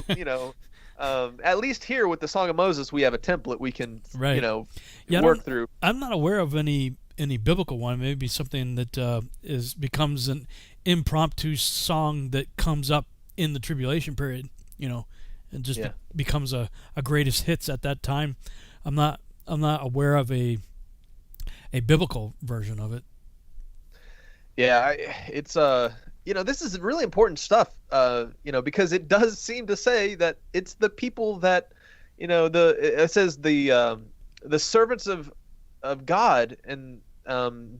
at least here with the Song of Moses, we have a template we can, work through.
I'm not aware of any biblical one. Maybe something that becomes an impromptu song that comes up in the tribulation period, and just becomes a greatest hits at that time. I'm not aware of a biblical version of it.
Yeah, it's this is really important stuff, because it does seem to say that it's the people that, it says the servants of God and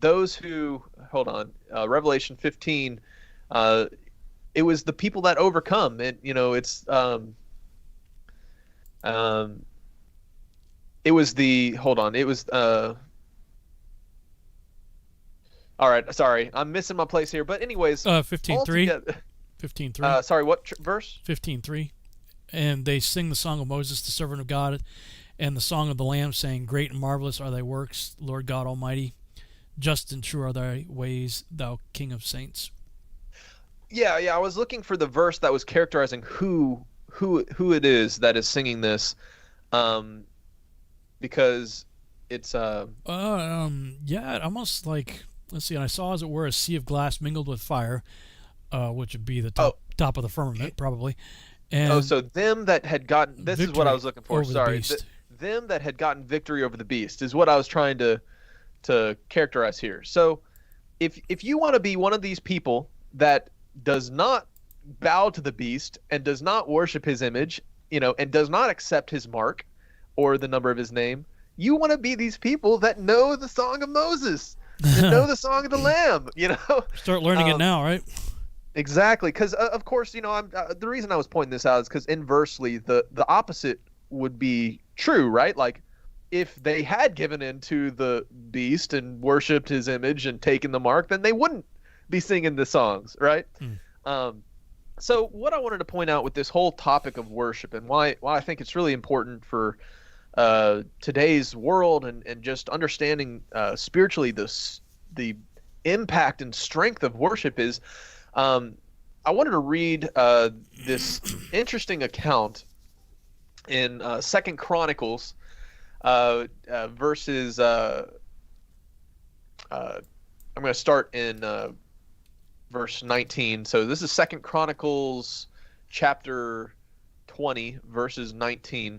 those who, hold on, Revelation 15, it was the people that overcome. And it's it was the hold on. It was all right. Sorry, I'm missing my place here. But anyways,
15:3. 15:3.
Sorry, what verse?
15:3. And they sing the song of Moses, the servant of God, and the song of the Lamb, saying, "Great and marvelous are thy works, Lord God Almighty. Just and true are thy ways, thou King of saints."
Yeah. I was looking for the verse that was characterizing who it is that is singing this, because it's
almost like, let's see. And I saw, as it were, a sea of glass mingled with fire, which would be the top of the firmament, probably. And
so them that had gotten, this is what I was looking for. Sorry, them that had gotten victory over the beast is what I was trying to characterize here. So if you want to be one of these people that does not bow to the beast and does not worship his image, and does not accept his mark or the number of his name, you want to be these people that know the song of Moses and know the song of the Lamb.
Start learning it now, right?
Exactly, because of course, I'm the reason I was pointing this out is because inversely the opposite would be true, right? Like, if they had given in to the beast and worshipped his image and taken the mark, then they wouldn't be singing the songs, right? So what I wanted to point out with this whole topic of worship, and why I think it's really important for today's world, and just understanding spiritually the impact and strength of worship, is I wanted to read this interesting account in 2 Chronicles, verses. I'm going to start in verse 19. So this is 2 Chronicles chapter 20, verses 19.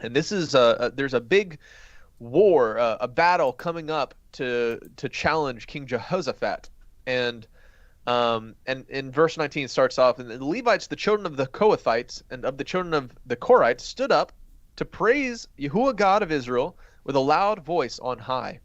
And this is there's a big war, a battle coming up to challenge King Jehoshaphat. And in verse 19 it starts off, "And the Levites, the children of the Kohathites, and of the children of the Korites, stood up to praise Yahuwah God of Israel with a loud voice on high.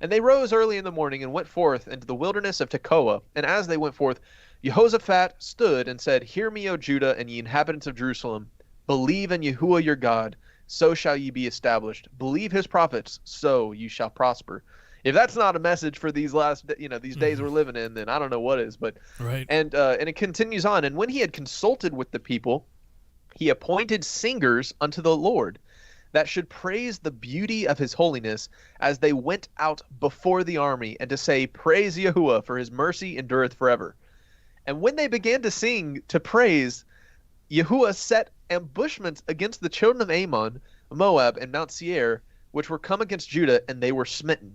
And they rose early in the morning and went forth into the wilderness of Tekoa. And as they went forth, Jehoshaphat stood and said, Hear me, O Judah, and ye inhabitants of Jerusalem. Believe in Yahuwah your God, so shall ye be established. Believe his prophets, so you shall prosper." If that's not a message for these these days we're living in, then I don't know what is. But
right.
And it continues on. "And when he had consulted with the people, he appointed singers unto the Lord, that should praise the beauty of his holiness as they went out before the army, and to say, Praise Yahuwah, for his mercy endureth forever. And when they began to sing, to praise, Yahuwah set ambushments against the children of Ammon, Moab, and Mount Seir, which were come against Judah, and they were smitten.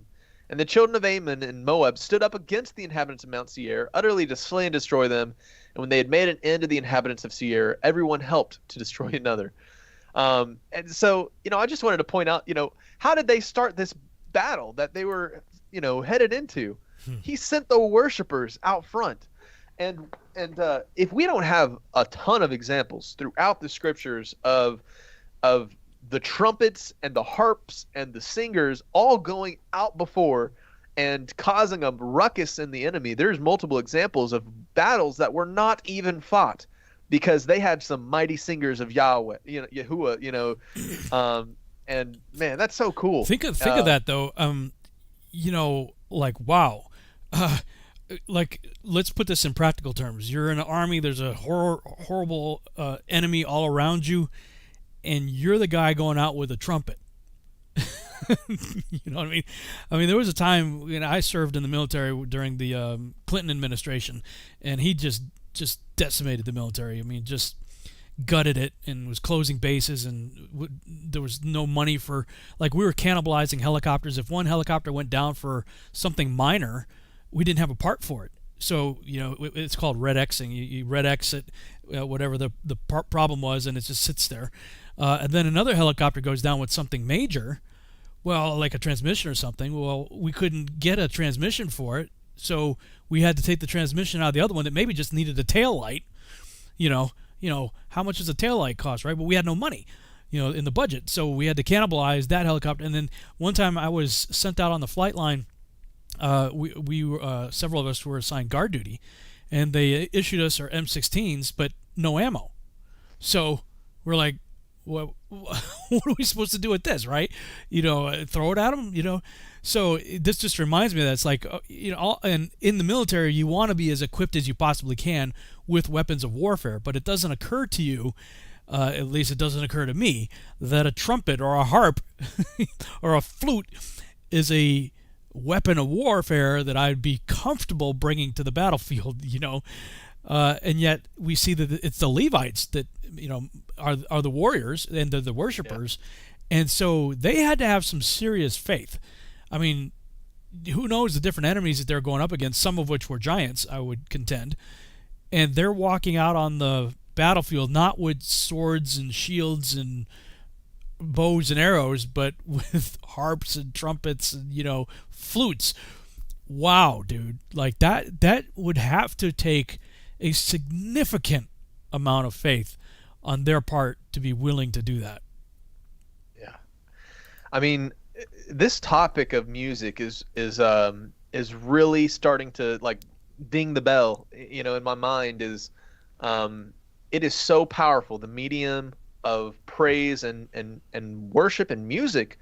And the children of Ammon and Moab stood up against the inhabitants of Mount Seir, utterly to slay and destroy them. And when they had made an end of the inhabitants of Seir, everyone helped to destroy another." And so, I just wanted to point out, how did they start this battle that they were, headed into? He sent the worshipers out front. And if we don't have a ton of examples throughout the scriptures of the trumpets and the harps and the singers all going out before and causing a ruckus in the enemy, there's multiple examples of battles that were not even fought because they had some mighty singers of Yahweh, Yahuwah, and man, that's so cool.
Think of that though. Like, wow. Like, let's put this in practical terms. You're in an army. There's a horrible enemy all around you, and you're the guy going out with a trumpet. You know what I mean? I mean, there was a time when I served in the military during the Clinton administration, and he just decimated the military. I mean, just gutted it and was closing bases, and there was no money for, like, we were cannibalizing helicopters. If one helicopter went down for something minor, we didn't have a part for it. So, it's called red Xing. You red X it, whatever the problem was, and it just sits there. And then another helicopter goes down with something major, well, like a transmission or something. Well, we couldn't get a transmission for it, so we had to take the transmission out of the other one that maybe just needed a tail light. How much does a tail light cost, right? But we had no money, in the budget, so we had to cannibalize that helicopter. And then one time I was sent out on the flight line. We were several of us were assigned guard duty, and they issued us our M16s, but no ammo. So we're like, what are we supposed to do with this, right? Throw it at them, So this just reminds me that it's like, and in the military, you want to be as equipped as you possibly can with weapons of warfare, but it doesn't occur to you, at least it doesn't occur to me, that a trumpet or a harp or a flute is a weapon of warfare that I'd be comfortable bringing to the battlefield, and yet we see that it's the Levites that are the warriors and the worshipers, and so they had to have some serious faith. I mean, who knows the different enemies that they're going up against, some of which were giants, I would contend, and they're walking out on the battlefield not with swords and shields and bows and arrows, but with harps and trumpets and flutes. Wow, dude, like that would have to take a significant amount of faith on their part to be willing to do that.
Yeah, I mean, this topic of music is really starting to like ding the bell. In my mind is, it is so powerful. The medium of praise and worship and music.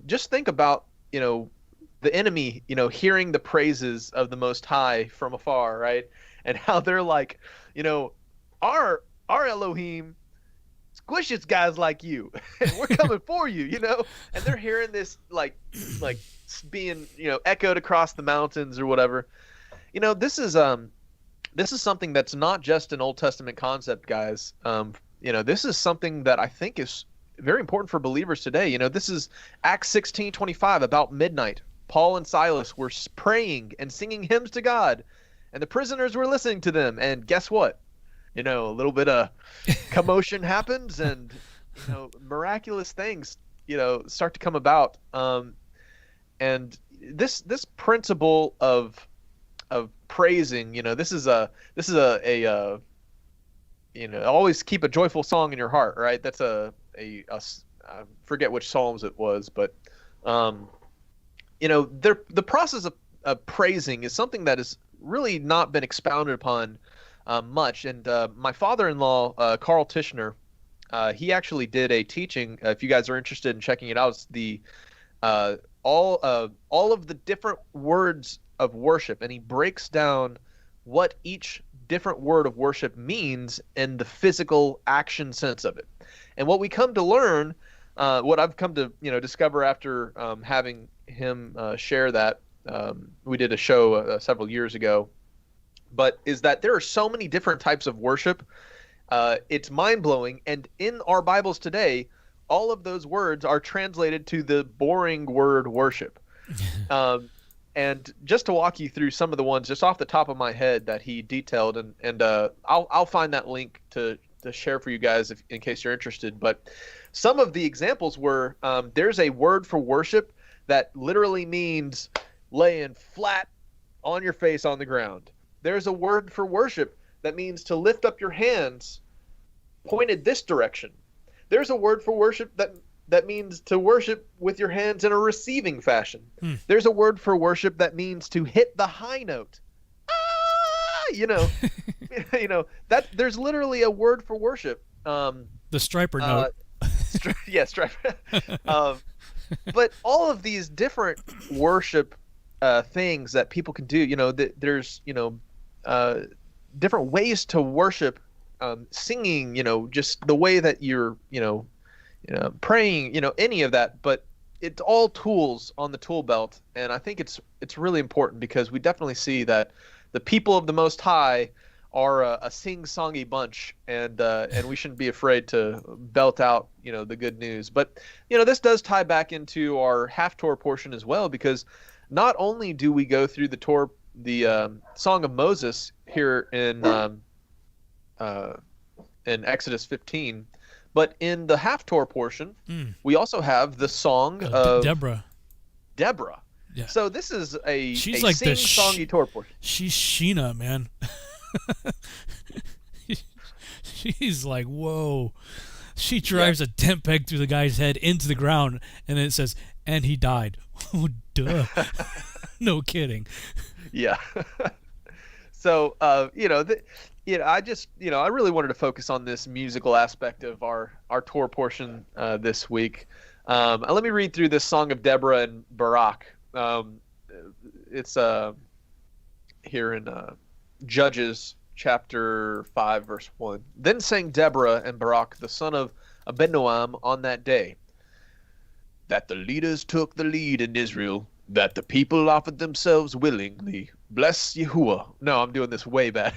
Just think about the enemy, hearing the praises of the Most High from afar, right? And how they're like, our Elohim squishes guys like you, and we're coming for you, and they're hearing this like being echoed across the mountains or whatever. This is something that's not just an Old Testament concept, guys. This is something that I think is very important for believers today. This is Acts 16:25, about midnight. Paul and Silas were praying and singing hymns to God, and the prisoners were listening to them. And guess what? A little bit of commotion happens, and miraculous things start to come about. And this principle of praising, this is a always keep a joyful song in your heart, right? That's I forget which Psalms it was, but the process of praising is something that has really not been expounded upon much. And my father-in-law, Carl Tishner, he actually did a teaching. If you guys are interested in checking it out, it's the all of the different words of worship, and he breaks down what each different word of worship means in the physical action sense of it. And what we come to learn, what I've come to discover after having him share that, we did a show several years ago, but is that there are so many different types of worship. It's mind-blowing. And in our Bibles today, all of those words are translated to the boring word worship. And just to walk you through some of the ones just off the top of my head that he detailed, and I'll find that link to share for you guys in case you're interested. But some of the examples were, there's a word for worship that literally means laying flat on your face on the ground. There's a word for worship that means to lift up your hands pointed this direction. There's a word for worship that means to worship with your hands in a receiving fashion. There's a word for worship that means to hit the high note. That there's literally a word for worship.
The striper note.
Striper. But all of these different worship things that people can do, there's different ways to worship, singing, just the way that you're, praying, any of that. But it's all tools on the tool belt, and I think it's really important because we definitely see that the people of the Most High are a sing-songy bunch, and we shouldn't be afraid to belt out the good news. But this does tie back into our Haftorah portion as well, because not only do we go through the Song of Moses here in Exodus 15, but in the Haftorah portion, we also have the Song of
Deborah.
Yeah. So this is
she's
a
like
sing-songy Torah portion.
She's Sheena, man. She's like, whoa. She drives a tent peg through the guy's head into the ground, and then it says, and he died. Oh, duh. No kidding.
Yeah. So, I just, I really wanted to focus on this musical aspect of our tour portion this week. And let me read through this song of Deborah and Barak. It's here in Judges chapter 5, verse 1. Then sang Deborah and Barak, the son of Abinoam, on that day, that the leaders took the lead in Israel, that the people offered themselves willingly. Bless Yahuwah. No, I'm doing this way bad.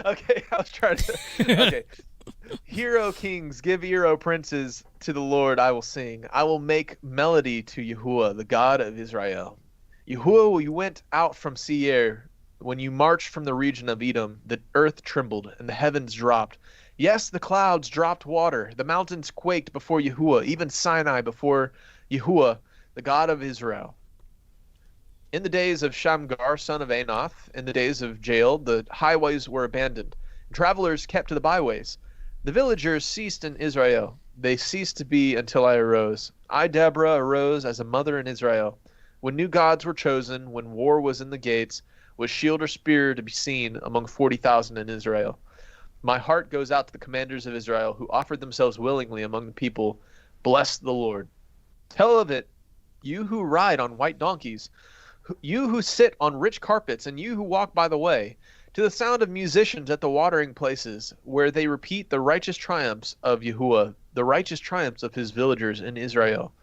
Okay, I was trying to. Okay. Hear, O kings, give ear, O princes, to the Lord I will sing. I will make melody to Yahuwah, the God of Israel. Yahuwah, you went out from Seir. When you marched from the region of Edom, the earth trembled and the heavens dropped. Yes, the clouds dropped water. The mountains quaked before Yahuwah, even Sinai before Yahuwah, the God of Israel. In the days of Shamgar, son of Anath, in the days of Jael, the highways were abandoned. Travelers kept to the byways. The villagers ceased in Israel. They ceased to be until I arose. I, Deborah, arose as a mother in Israel. When new gods were chosen, when war was in the gates, was shield or spear to be seen among 40,000 in Israel. My heart goes out to the commanders of Israel, who offered themselves willingly among the people. Bless the Lord. Tell of it, you who ride on white donkeys, you who sit on rich carpets, and you who walk by the way, to the sound of musicians at the watering places, where they repeat the righteous triumphs of Yahuwah, the righteous triumphs of his villagers in Israel.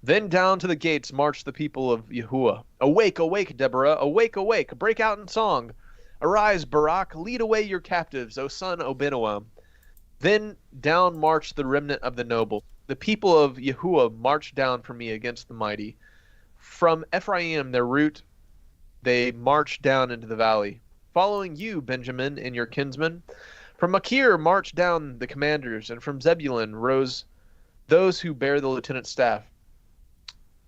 Then down to the gates marched the people of Yahuwah. Awake, awake, Deborah, awake, awake, break out in song. Arise, Barak, lead away your captives, O son Abinoam. Then down marched the remnant of the noble. The people of Yahuwah marched down for me against the mighty. From Ephraim, their root, they marched down into the valley. Following you, Benjamin, and your kinsmen. From Machir marched down the commanders, and from Zebulun rose those who bear the lieutenant's staff.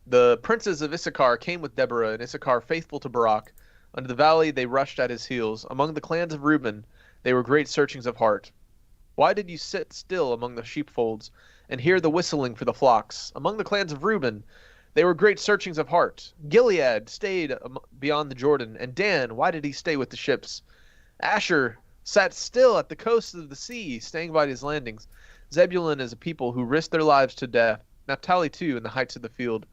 The princes of Issachar came with Deborah, and Issachar faithful to Barak. Under the valley they rushed at his heels. Among the clans of Reuben they were great searchings of heart. Why did you sit still among the sheepfolds, and hear the whistling for the flocks? Among the clans of Reuben they were great searchings of heart. Gilead stayed beyond the Jordan, and Dan, why did he stay with the ships? Asher sat still at the coast of the sea, staying by his landings. Zebulun is a people who risked their lives to death. Naphtali too, in the heights of the field.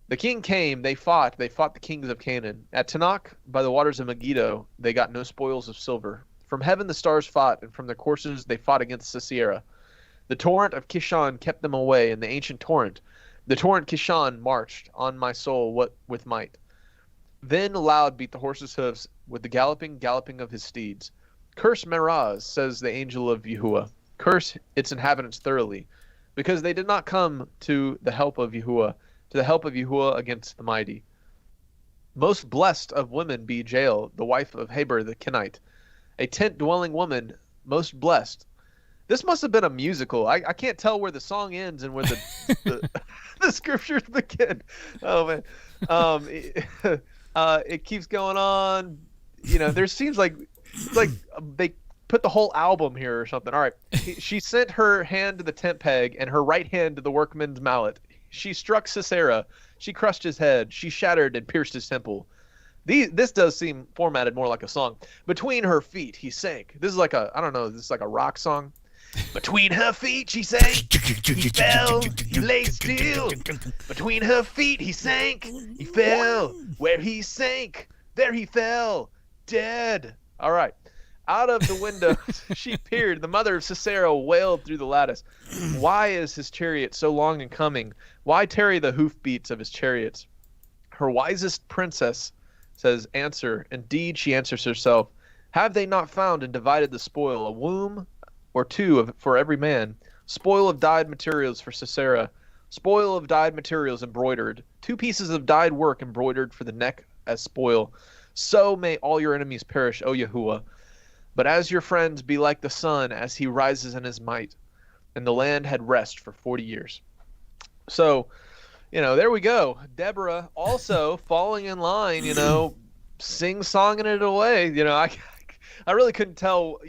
The king came, they fought the kings of Canaan. At Tanakh, by the waters of Megiddo, they got no spoils of silver. From heaven the stars fought, and from their courses they fought against Sisera. The torrent of Kishon kept them away, and the ancient torrent. The torrent Kishon marched on my soul with might. Then loud beat the horses' hoofs with the galloping of his steeds. Curse Meroz, says the angel of Yahuwah. Curse its inhabitants thoroughly, because they did not come to the help of Yahuwah, against the mighty. Most blessed of women be Jael, the wife of Heber the Kenite, a tent-dwelling woman, most blessed. This must have been a musical. I can't tell where the song ends and where the the scriptures begin. Oh man, it keeps going on. There seems like they put the whole album here or something. All right, she sent her hand to the tent peg and her right hand to the workman's mallet. She struck Sisera. She crushed his head. She shattered and pierced his temple. This does seem formatted more like a song. Between her feet, he sank. This is like this is like a rock song. Between her feet, she sank. He fell. He lay still. Between her feet, he sank. He fell. Where he sank, there he fell. Dead. All right. Out of the window she peered. The mother of Sisera wailed through the lattice. Why is his chariot so long in coming? Why tarry the hoofbeats of his chariots? Her wisest princess says, answer. Indeed, she answers herself. Have they not found and divided the spoil, a womb or two for every man? Spoil of dyed materials for Sisera. Spoil of dyed materials embroidered. 2 pieces of dyed work embroidered for the neck as spoil. So may all your enemies perish, O Yahuwah. But as your friends be like the sun as he rises in his might. And the land had rest for 40 years. So, there we go. Deborah also falling in line, sing-songing it away. I really couldn't tell,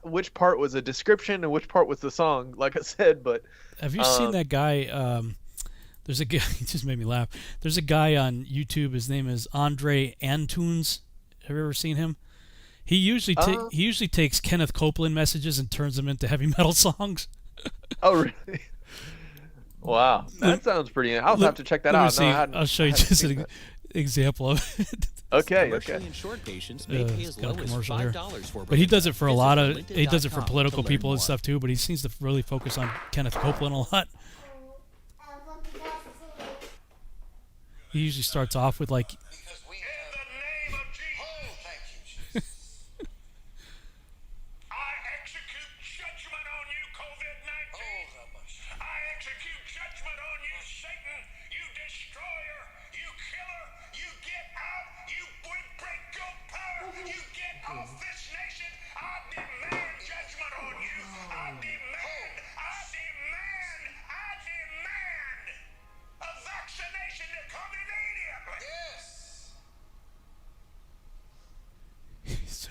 which part was a description and which part was the song, like I said. But
have you seen that guy? There's a guy. He just made me laugh. There's a guy on YouTube. His name is Andre Antunes. Have you ever seen him? He usually takes Kenneth Copeland messages and turns them into heavy metal songs.
Oh, really? Wow, that sounds pretty. I'll have to check that out. No,
I'll show you just an example of it.
Okay.
Commercially insured patients may pay as low as $5 for.
But he does it for a lot of. He does it for
Visit
political
LinkedIn.com
people
to
and
learn
stuff too. But he seems to really focus on Kenneth Copeland a lot. He usually starts off with like.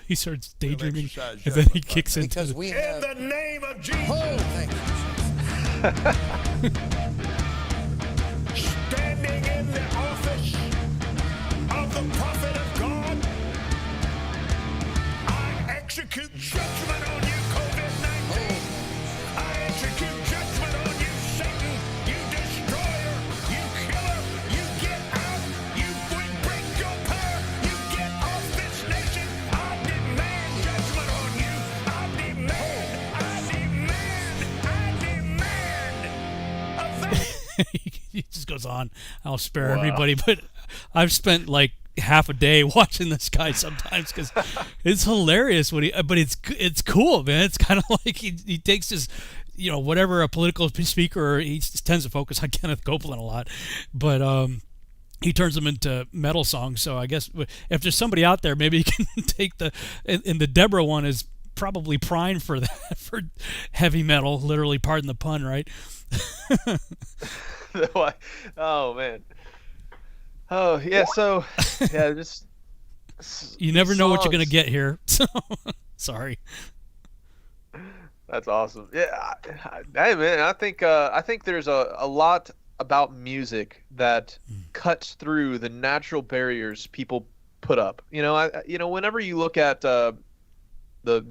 He starts daydreaming, and then he kicks into
because we have
In the name of Jesus.
Oh, thank you, Jesus.
Standing in the office of the prophet of God, I execute judgment on you, COVID-19. I execute judgment on you, Satan, you destroyer, you killer, you get out, you break your power, you get off this nation. I demand judgment on you. I demand
he just goes on. I'll spare everybody, but I've spent like half a day watching this guy sometimes because it's hilarious but it's cool, man. It's kind of like he takes his, whatever a political speaker, he tends to focus on Kenneth Copeland a lot, but he turns them into metal songs. So I guess if there's somebody out there, maybe he can take and the Deborah one is probably primed for that, for heavy metal, literally, pardon the pun, right?
Oh man. Oh yeah. So yeah, just
you never know what you're gonna get here. So sorry.
That's awesome. Yeah. Hey man, I think there's a lot about music that cuts through the natural barriers people put up. Whenever you look at the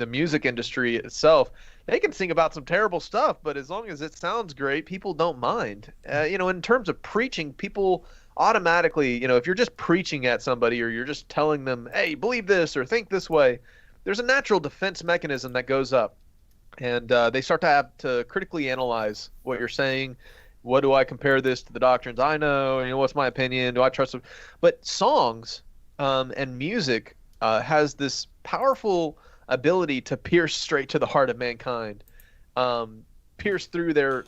music industry itself, they can sing about some terrible stuff, but as long as it sounds great, people don't mind. In terms of preaching, people automatically, if you're just preaching at somebody or you're just telling them, hey, believe this or think this way, there's a natural defense mechanism that goes up. And they start to have to critically analyze what you're saying. What do I compare this to the doctrines I know? What's my opinion? Do I trust them? But songs and music has this powerful ability to pierce straight to the heart of mankind, pierce through their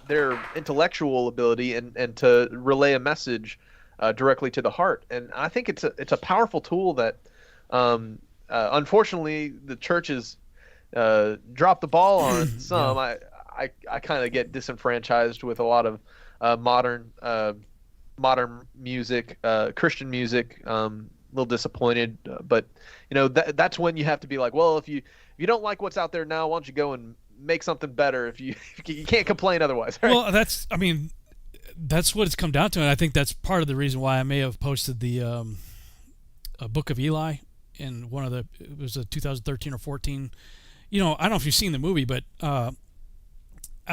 intellectual ability and to relay a message directly to the heart. And I think it's a powerful tool that unfortunately the church has dropped the ball on some. Yeah. I kind of get disenfranchised with a lot of modern music, Christian music. A little disappointed, but that's when you have to be like, well, if you don't like what's out there now, why don't you go and make something better? If you can't complain otherwise. Right?
Well, that's what it's come down to, and I think that's part of the reason why I may have posted the a Book of Eli in one of it was a 2013 or 14. I don't know if you've seen the movie, but I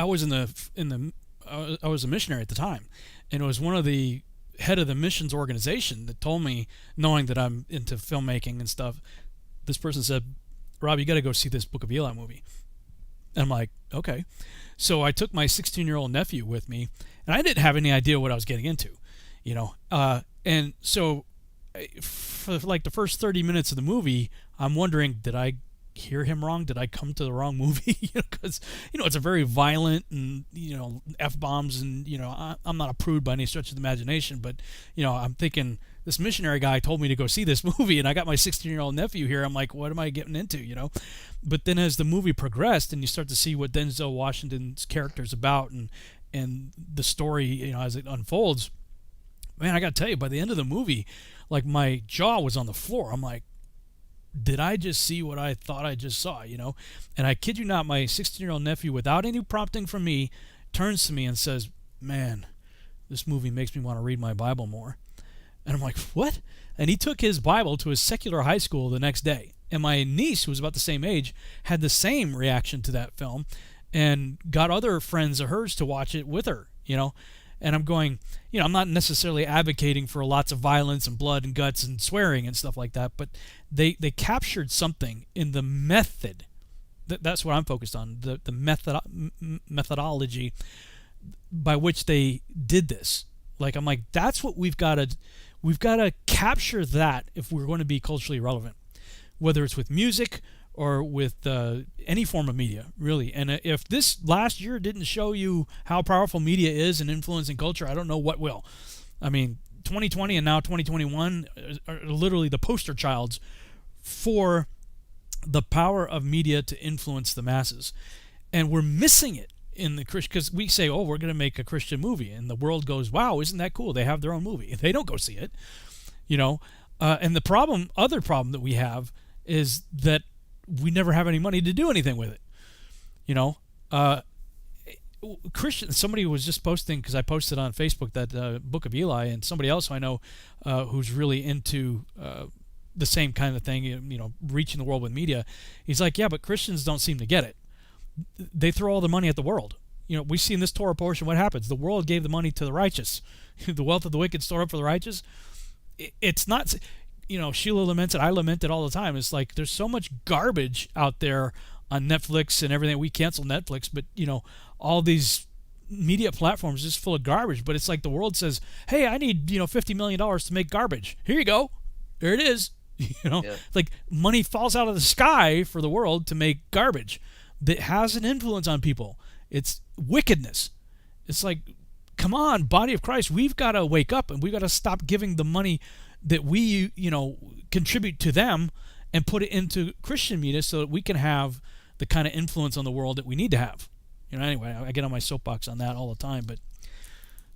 was I was a missionary at the time, and it was one of the head of the missions organization that told me, knowing that I'm into filmmaking and stuff, this person said, Rob, you got to go see this Book of Eli movie. And I'm like, okay. So I took my 16-year-old nephew with me, and I didn't have any idea what I was getting into, and so for like the first 30 minutes of the movie, I'm wondering, did I hear him wrong? Did I come to the wrong movie? Because it's a very violent and F-bombs and I'm not a prude by any stretch of the imagination, but I'm thinking this missionary guy told me to go see this movie, and I got my 16-year-old nephew here. I'm like, what am I getting into? But then as the movie progressed and you start to see what Denzel Washington's character is about and the story as it unfolds, man, I gotta tell you, by the end of the movie, like my jaw was on the floor. I'm like, did I just see what I thought I just saw, And I kid you not, my 16-year-old nephew, without any prompting from me, turns to me and says, man, this movie makes me want to read my Bible more. And I'm like, what? And he took his Bible to his secular high school the next day And my niece, who was about the same age, had the same reaction to that film and got other friends of hers to watch it with her, And I'm going, I'm not necessarily advocating for lots of violence and blood and guts and swearing and stuff like that, but they captured something in the method. That's what I'm focused on, the methodology by which they did this. Like, I'm like, that's what we've got to capture that if we're going to be culturally relevant, whether it's with music or with any form of media, really. And if this last year didn't show you how powerful media is in influencing culture, I don't know what will. I mean, 2020 and now 2021 are literally the poster childs for the power of media to influence the masses. And we're missing it in the Christian, because we say, oh, we're going to make a Christian movie, and the world goes, wow, isn't that cool? They have their own movie. They don't go see it, and the other problem that we have is that we never have any money to do anything with it. Christian, somebody was just posting, because I posted on Facebook that Book of Eli, and somebody else who I know who's really into the same kind of thing, reaching the world with media. He's like, yeah, but Christians don't seem to get it. They throw all the money at the world. We see in this Torah portion what happens. The world gave the money to the righteous. The wealth of the wicked stored up for the righteous. It's not, Sheila laments it. I lament it all the time. It's like there's so much garbage out there on Netflix and everything. We cancel Netflix, but, all these media platforms are just full of garbage. But it's like the world says, hey, I need, $50 million to make garbage. Here you go. There it is. Like money falls out of the sky for the world to make garbage that has an influence on people. It's wickedness. It's like, come on, body of Christ, we've got to wake up, and we've got to stop giving the money that we, contribute to them and put it into Christian media so that we can have the kind of influence on the world that we need to have. Anyway, I get on my soapbox on that all the time, but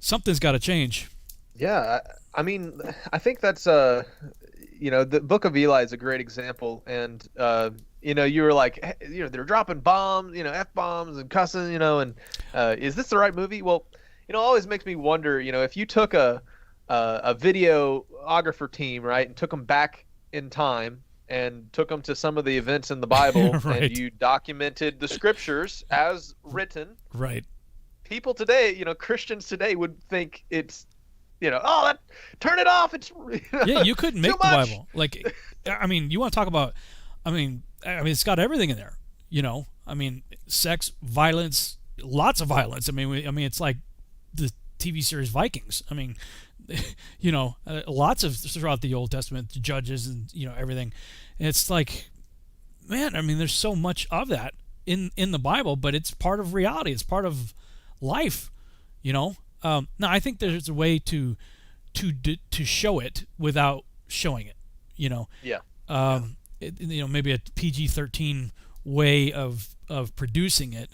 something's got to change.
Yeah, I mean, I think that's the Book of Eli is a great example, and you were like, they're dropping bombs, F-bombs and cussing, and is this the right movie? Well, it always makes me wonder, if you took a videographer team, right, and took them back in time and took them to some of the events in the Bible
right.
and you documented the scriptures as written,
right?
People today, Christians today would think it's, turn it off. It's
yeah, you couldn't make the Bible. Like, I mean, you want to talk about, I mean, it's got everything in there. Sex, violence, lots of violence. I mean, it's like the TV series Vikings. I mean, lots of throughout the Old Testament, the judges and everything. And it's like, man, I mean, there's so much of that in the Bible, but it's part of reality. It's part of life. Now, I think there's a way to show it without showing it.
Yeah.
Maybe a PG-13 way of producing it.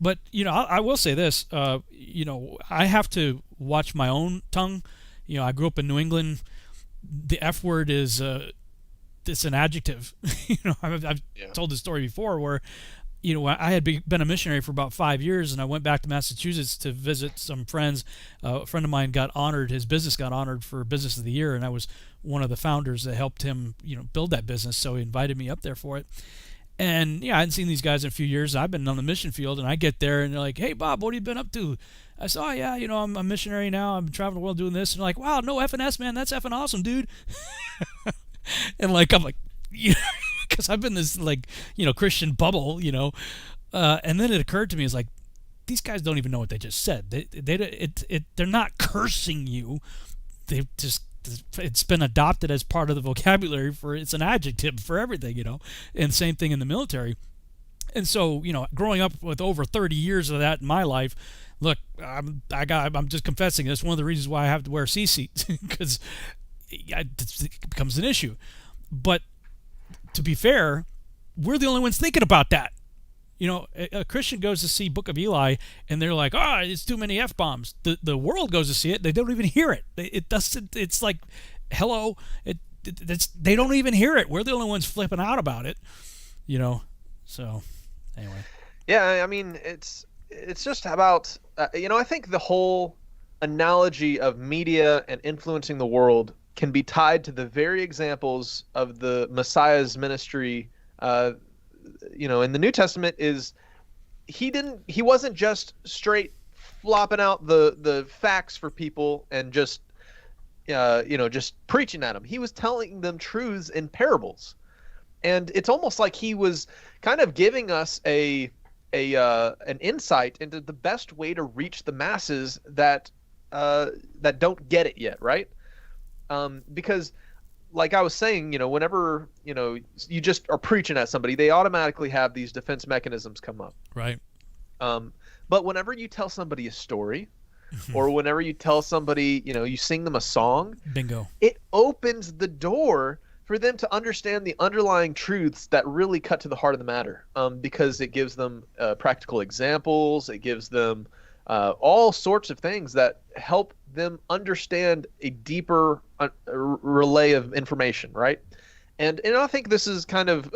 But I will say this. I have to watch my own tongue. I grew up in New England. The F word is it's an adjective. I've told this story before where I had been a missionary for about 5 years, and I went back to Massachusetts to visit some friends. A friend of mine got honored. His business got honored for Business of the Year, and I was one of the founders that helped him, build that business. So he invited me up there for it. And I hadn't seen these guys in a few years. I've been on the mission field, and I get there, and they're like, "Hey, Bob, what have you been up to?" I said, "Oh yeah, I'm a missionary now. I'm traveling the world doing this." And they're like, "Wow, no F&S, man. That's effing awesome, dude." And I'm like, because I've been this Christian bubble, and then it occurred to me, it's like, these guys don't even know what they just said. They're not cursing you. They just, it's been adopted as part of the vocabulary it's an adjective for everything, and same thing in the military. And so, growing up with over 30 years of that in my life, look, I'm just confessing that's one of the reasons why I have to wear C-seats, because it becomes an issue. But to be fair, we're the only ones thinking about that. A Christian goes to see Book of Eli, and they're like, "Oh, it's too many F-bombs." The world goes to see it; they don't even hear it. It doesn't. It's like, hello, they don't even hear it. We're the only ones flipping out about it. So anyway.
Yeah, I mean, it's just about I think the whole analogy of media and influencing the world can be tied to the very examples of the Messiah's ministry, in the New Testament. Is he wasn't just straight flopping out the facts for people and just just preaching at them. He was telling them truths in parables, and it's almost like he was kind of giving us an insight into the best way to reach the masses that don't get it yet, right? Because, like I was saying, whenever you just are preaching at somebody, they automatically have these defense mechanisms come up,
Right.
but whenever you tell somebody a story, or whenever you tell somebody, you sing them a song,
Bingo.
it opens the door for them to understand the underlying truths that really cut to the heart of the matter, because it gives them practical examples. It gives them all sorts of things that help them understand a deeper relay of information, right? And I think this is kind of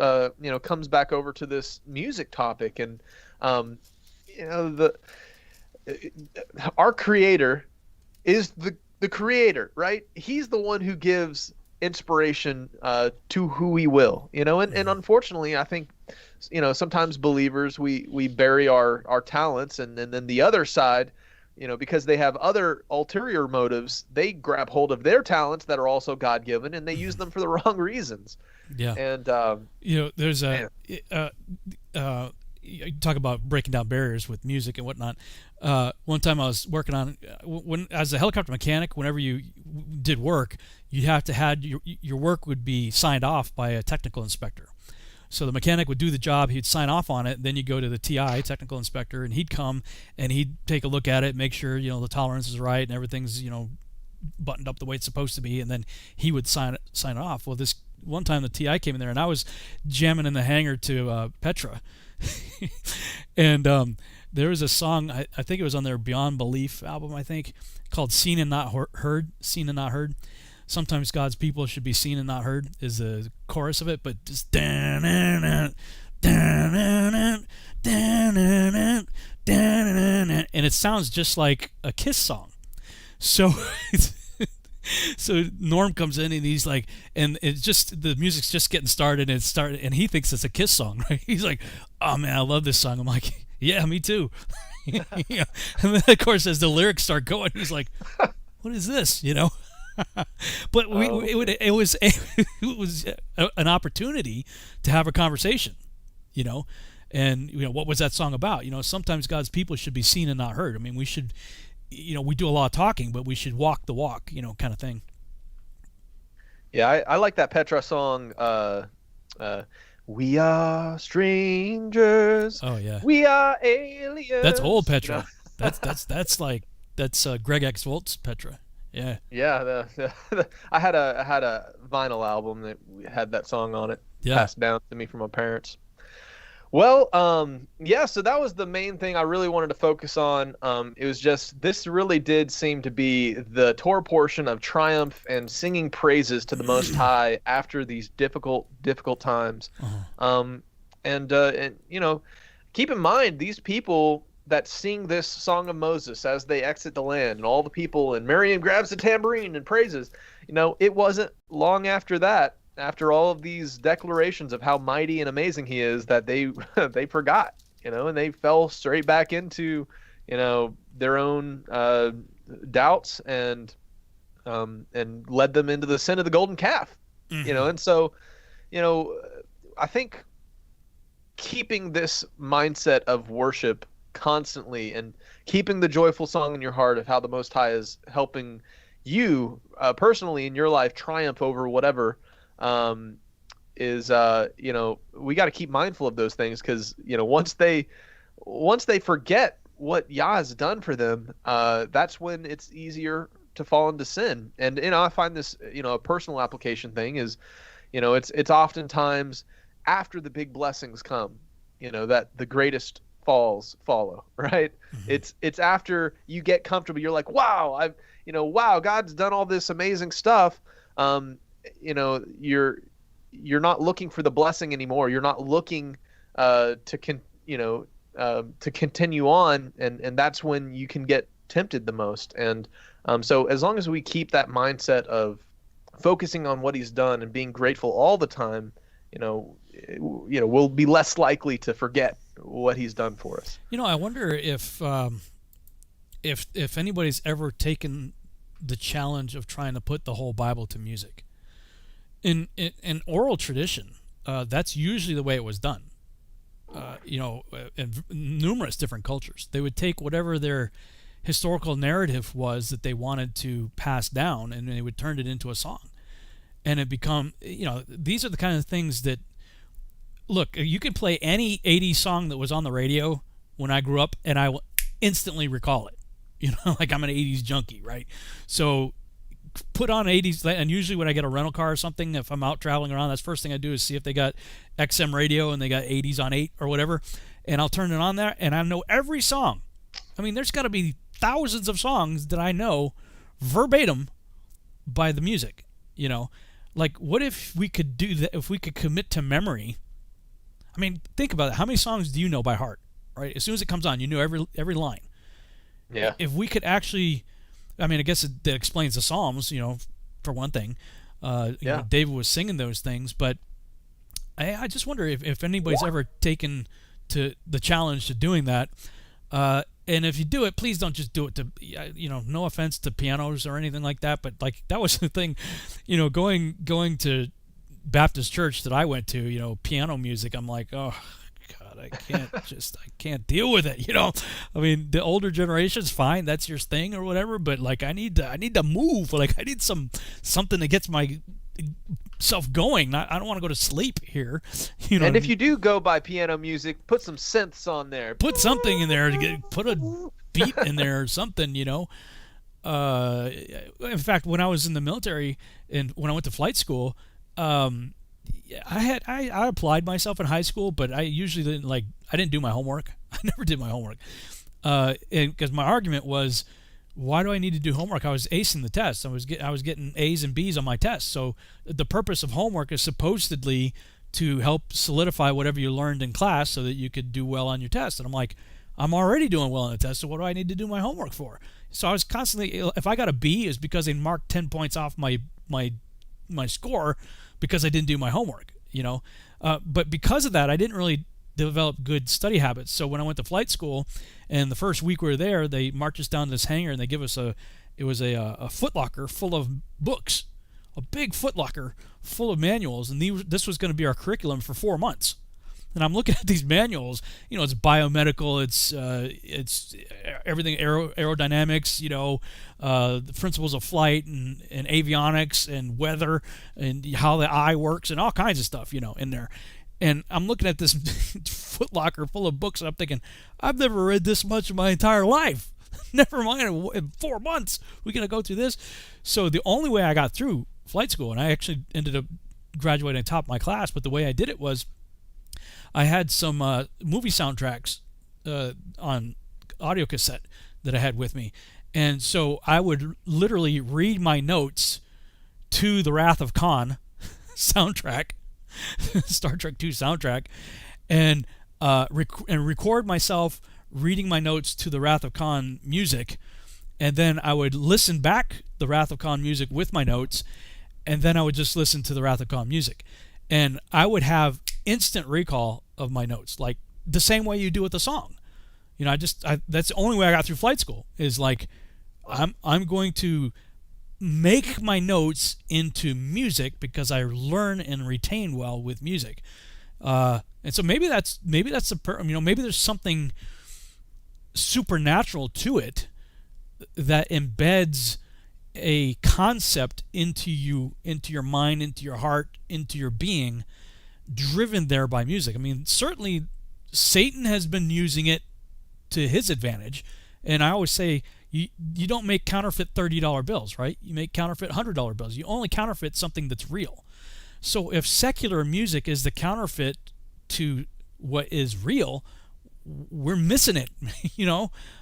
comes back over to this music topic, and our Creator is the Creator, right? He's the one who gives inspiration to who He will, and unfortunately, I think sometimes believers we bury our talents, and then the other side, because they have other ulterior motives, they grab hold of their talents that are also God-given, and they use them for the wrong reasons.
Yeah.
And
there's you talk about breaking down barriers with music and whatnot. One time I was working on, as a helicopter mechanic, whenever you did work, you have to had your work would be signed off by a technical inspector. So the mechanic would do the job, he'd sign off on it, then you go to the TI, technical inspector, and he'd come and he'd take a look at it, make sure the tolerance is right and everything's buttoned up the way it's supposed to be, and then he would sign it off. Well, this one time the TI came in there and I was jamming in the hangar to Petra. And there was a song, I think it was on their Beyond Belief album, I think, called Seen and Not Heard. Seen and Not Heard. Sometimes God's people should be seen and not heard is the chorus of it, but just and it sounds just like a Kiss song. So so Norm comes in and he's like, and it's just the music's just getting started, and he thinks it's a Kiss song, right? He's like, oh man, I love this song. I'm like, yeah, me too. Yeah. And then of course as the lyrics start going, he's like, what is this? But it was an opportunity to have a conversation, and what was that song about? Sometimes God's people should be seen and not heard. I mean, we should, we do a lot of talking, but we should walk the walk, kind of thing.
Yeah, I like that Petra song. We are strangers.
Oh yeah.
We are aliens.
That's old Petra. That's Greg X Volt's Petra. Yeah.
Yeah, I had a vinyl album that had that song on it, passed down to me from my parents. Well, so that was the main thing I really wanted to focus on. It was just, this really did seem to be the Torah portion of triumph and singing praises to the Most High after these difficult times. Uh-huh. And keep in mind, these people that sing this song of Moses as they exit the land, and all the people, and Miriam grabs the tambourine and praises, it wasn't long after that, after all of these declarations of how mighty and amazing he is, that they forgot, and they fell straight back into, their own doubts, and led them into the sin of the golden calf. Mm-hmm. And so, I think keeping this mindset of worship constantly, and keeping the joyful song in your heart of how the Most High is helping you personally in your life triumph over whatever, is we got to keep mindful of those things, because once they forget what Yah has done for them, that's when it's easier to fall into sin. And I find this a personal application thing is, it's oftentimes after the big blessings come, that the greatest falls follow, right? Mm-hmm. It's after you get comfortable, you're like, wow, wow, God's done all this amazing stuff. You're not looking for the blessing anymore. You're not looking to continue on, and that's when you can get tempted the most. And so as long as we keep that mindset of focusing on what he's done and being grateful all the time, we'll be less likely to forget what he's done for us.
I wonder if anybody's ever taken the challenge of trying to put the whole Bible to music. In oral tradition, that's usually the way it was done. In numerous different cultures, they would take whatever their historical narrative was that they wanted to pass down, and they would turn it into a song. And it become, these are the kind of things that, look, you could play any 80s song that was on the radio when I grew up, and I will instantly recall it. Like I'm an 80s junkie, right? So put on 80s, and usually when I get a rental car or something, if I'm out traveling around, that's the first thing I do is see if they got XM radio and they got 80s on 8 or whatever, and I'll turn it on there, and I know every song. I mean, there's got to be thousands of songs that I know verbatim by the music. Like, what if we could do that? If we could commit to memory, I mean, think about it. How many songs do you know by heart? Right? As soon as it comes on, you know every line.
Yeah.
If we could actually, I mean, I guess that explains the Psalms, for one thing. David was singing those things, but I just wonder if anybody's ever taken to the challenge to doing that. And if you do it, please don't just do it to, no offense to pianos or anything like that, but like that was the thing, going to Baptist church that I went to, piano music, I'm like, oh God, I can't deal with it. I mean, the older generation's fine, that's your thing or whatever, but like I need to move. Like I need something that gets my self going. I don't want to go to sleep here.
And if you do go by piano music, put some synths on there.
Put something in there to put a beat in there or something. In fact, when I was in the military and when I went to flight school, I applied myself in high school, but I usually didn't do my homework. I never did my homework, because my argument was, why do I need to do homework? I was acing the test. I was getting A's and B's on my tests. So the purpose of homework is supposedly to help solidify whatever you learned in class so that you could do well on your test. And I'm like, I'm already doing well on the test, so what do I need to do my homework for? So I was constantly, if I got a B, it was because they marked 10 points off my score because I didn't do my homework, But because of that, I didn't really develop good study habits. So when I went to flight school, and the first week we were there, they marched us down to this hangar and they give us a footlocker full of books, a big footlocker full of manuals, and this was going to be our curriculum for 4 months. And I'm looking at these manuals, it's biomedical, it's everything, aerodynamics, the principles of flight and avionics and weather and how the eye works and all kinds of stuff, in there. And I'm looking at this footlocker full of books, and I'm thinking, I've never read this much in my entire life. Never mind, in 4 months, we're going to go through this. So the only way I got through flight school, and I actually ended up graduating top of my class, but the way I did it was I had some movie soundtracks on audio cassette that I had with me. And so I would literally read my notes to the Wrath of Khan soundtrack, Star Trek II soundtrack, and record myself reading my notes to the Wrath of Khan music, and then I would listen back the Wrath of Khan music with my notes, and then I would just listen to the Wrath of Khan music, and I would have instant recall of my notes, like the same way you do with a song. That's the only way I got through flight school, is like I'm going to make my notes into music because I learn and retain well with music. And so maybe that's maybe there's something supernatural to it that embeds a concept into you, into your mind, into your heart, into your being, driven there by music. I mean, certainly Satan has been using it to his advantage, and I always say you don't make counterfeit $30 bills, right? You make counterfeit $100 bills. You only counterfeit something that's real. So if secular music is the counterfeit to what is real, we're missing it.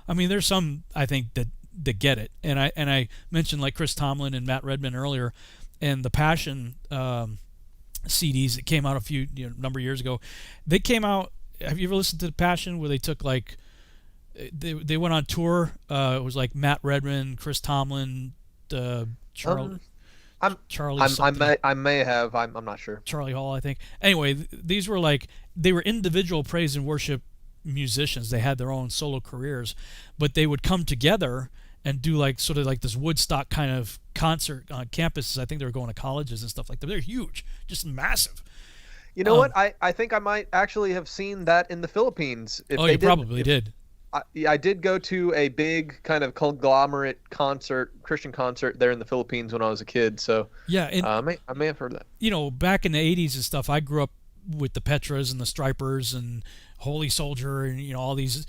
I mean, there's some, I think, that get it, and I mentioned like Chris Tomlin and Matt Redman earlier, and the Passion CDs that came out a number of years ago. They came out. Have you ever listened to the Passion, where they took like they went on tour? It was like Matt Redman, Chris Tomlin, Charlie
I
something.
may have. I'm not sure.
Charlie Hall, I think. Anyway, these were like, they were individual praise and worship musicians. They had their own solo careers, but they would come together and do like sort of like this Woodstock kind of concert on campuses. I think they were going to colleges and stuff like that. They're huge, just massive.
You know what? I think I might actually have seen that in the Philippines. If
Oh,
they
you probably did.
I did go to a big kind of conglomerate Christian concert there in the Philippines when I was a kid. So
Yeah, and
I may have heard that.
you know, back in the 80s and stuff, I grew up with the Petras and the Stripers and Holy Soldier and, you know, all these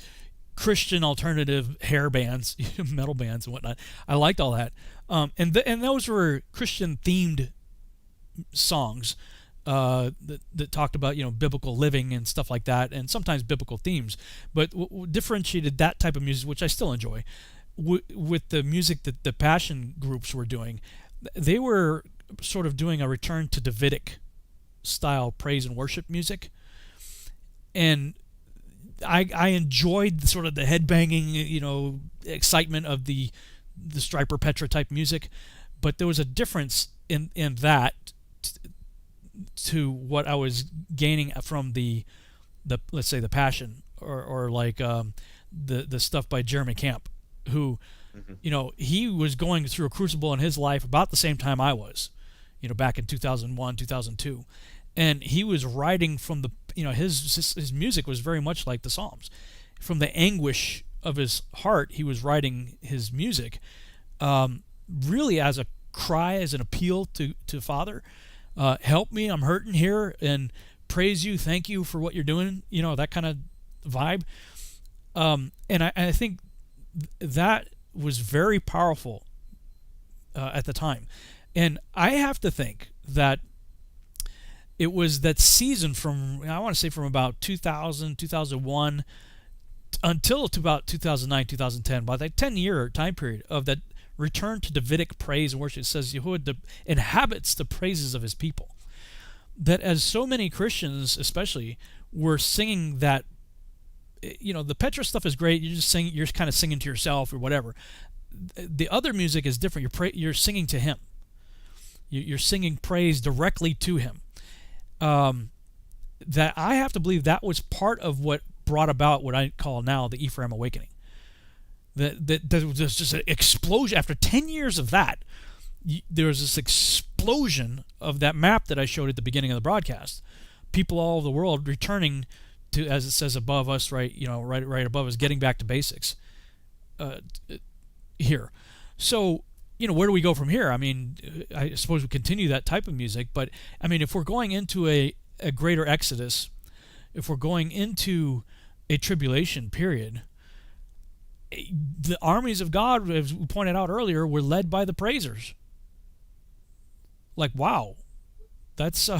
Christian alternative hair bands, metal bands and whatnot. I liked all that. And those were Christian themed songs that talked about, you know, biblical living and stuff like that, and sometimes biblical themes. But what differentiated that type of music, which I still enjoy, with the music that the Passion groups were doing, they were sort of doing a return to Davidic style praise and worship music, and I enjoyed sort of the headbanging, you know, excitement of the Striper Petra type music, but there was a difference in that to what I was gaining from the let's say the Passion or like the stuff by Jeremy Camp, who you know, he was going through a crucible in his life about the same time I was, you know, back in 2001, 2002. And he was writing from the, you know, his music was very much like the Psalms. From the anguish of his heart, he was writing his music really as a cry, as an appeal to Father. Help me, I'm hurting here, and praise you, thank you for what you're doing, you know, that kind of vibe. And I think that was very powerful at the time. And I have to think that it was that season from, I want to say from about 2000, 2001 until to about 2009, 2010, about that 10-year time period of that return to Davidic praise and worship. It says Yehuda inhabits the praises of his people. That as so many Christians especially were singing that, you know, the Petra stuff is great, you're kind of singing to yourself or whatever. The other music is different. You're singing to him. You're singing praise directly to him. That I have to believe that was part of what brought about what I call now the Ephraim Awakening. That there was just an explosion. After 10 years of that, there was this explosion of that map that I showed at the beginning of the broadcast. People all over the world returning to, as it says above us, right above us, getting back to basics here. So, you know, where do we go from here? I mean, I suppose we continue that type of music, but I mean, if we're going into a greater exodus, if we're going into a tribulation period, the armies of God, as we pointed out earlier, were led by the praisers. Like, wow, that's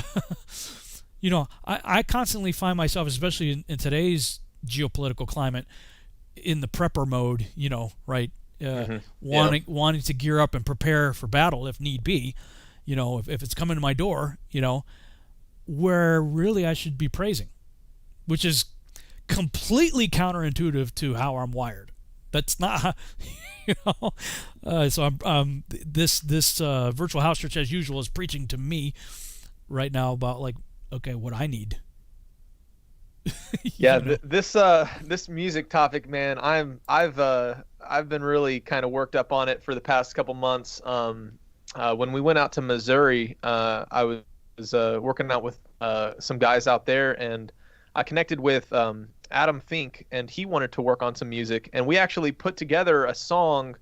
you know, I constantly find myself, especially in today's geopolitical climate, in the prepper mode, you know, right? Wanting to gear up and prepare for battle if need be, you know, if it's coming to my door, you know, where really I should be praising, which is completely counterintuitive to how I'm wired. That's not, you know. So I'm this virtual house church as usual is preaching to me right now about like, okay, what I need.
Yeah, this music topic, man, I've been really kind of worked up on it for the past couple months. When we went out to Missouri, I was working out with some guys out there, and I connected with Adam Fink, and he wanted to work on some music, and we actually put together a song.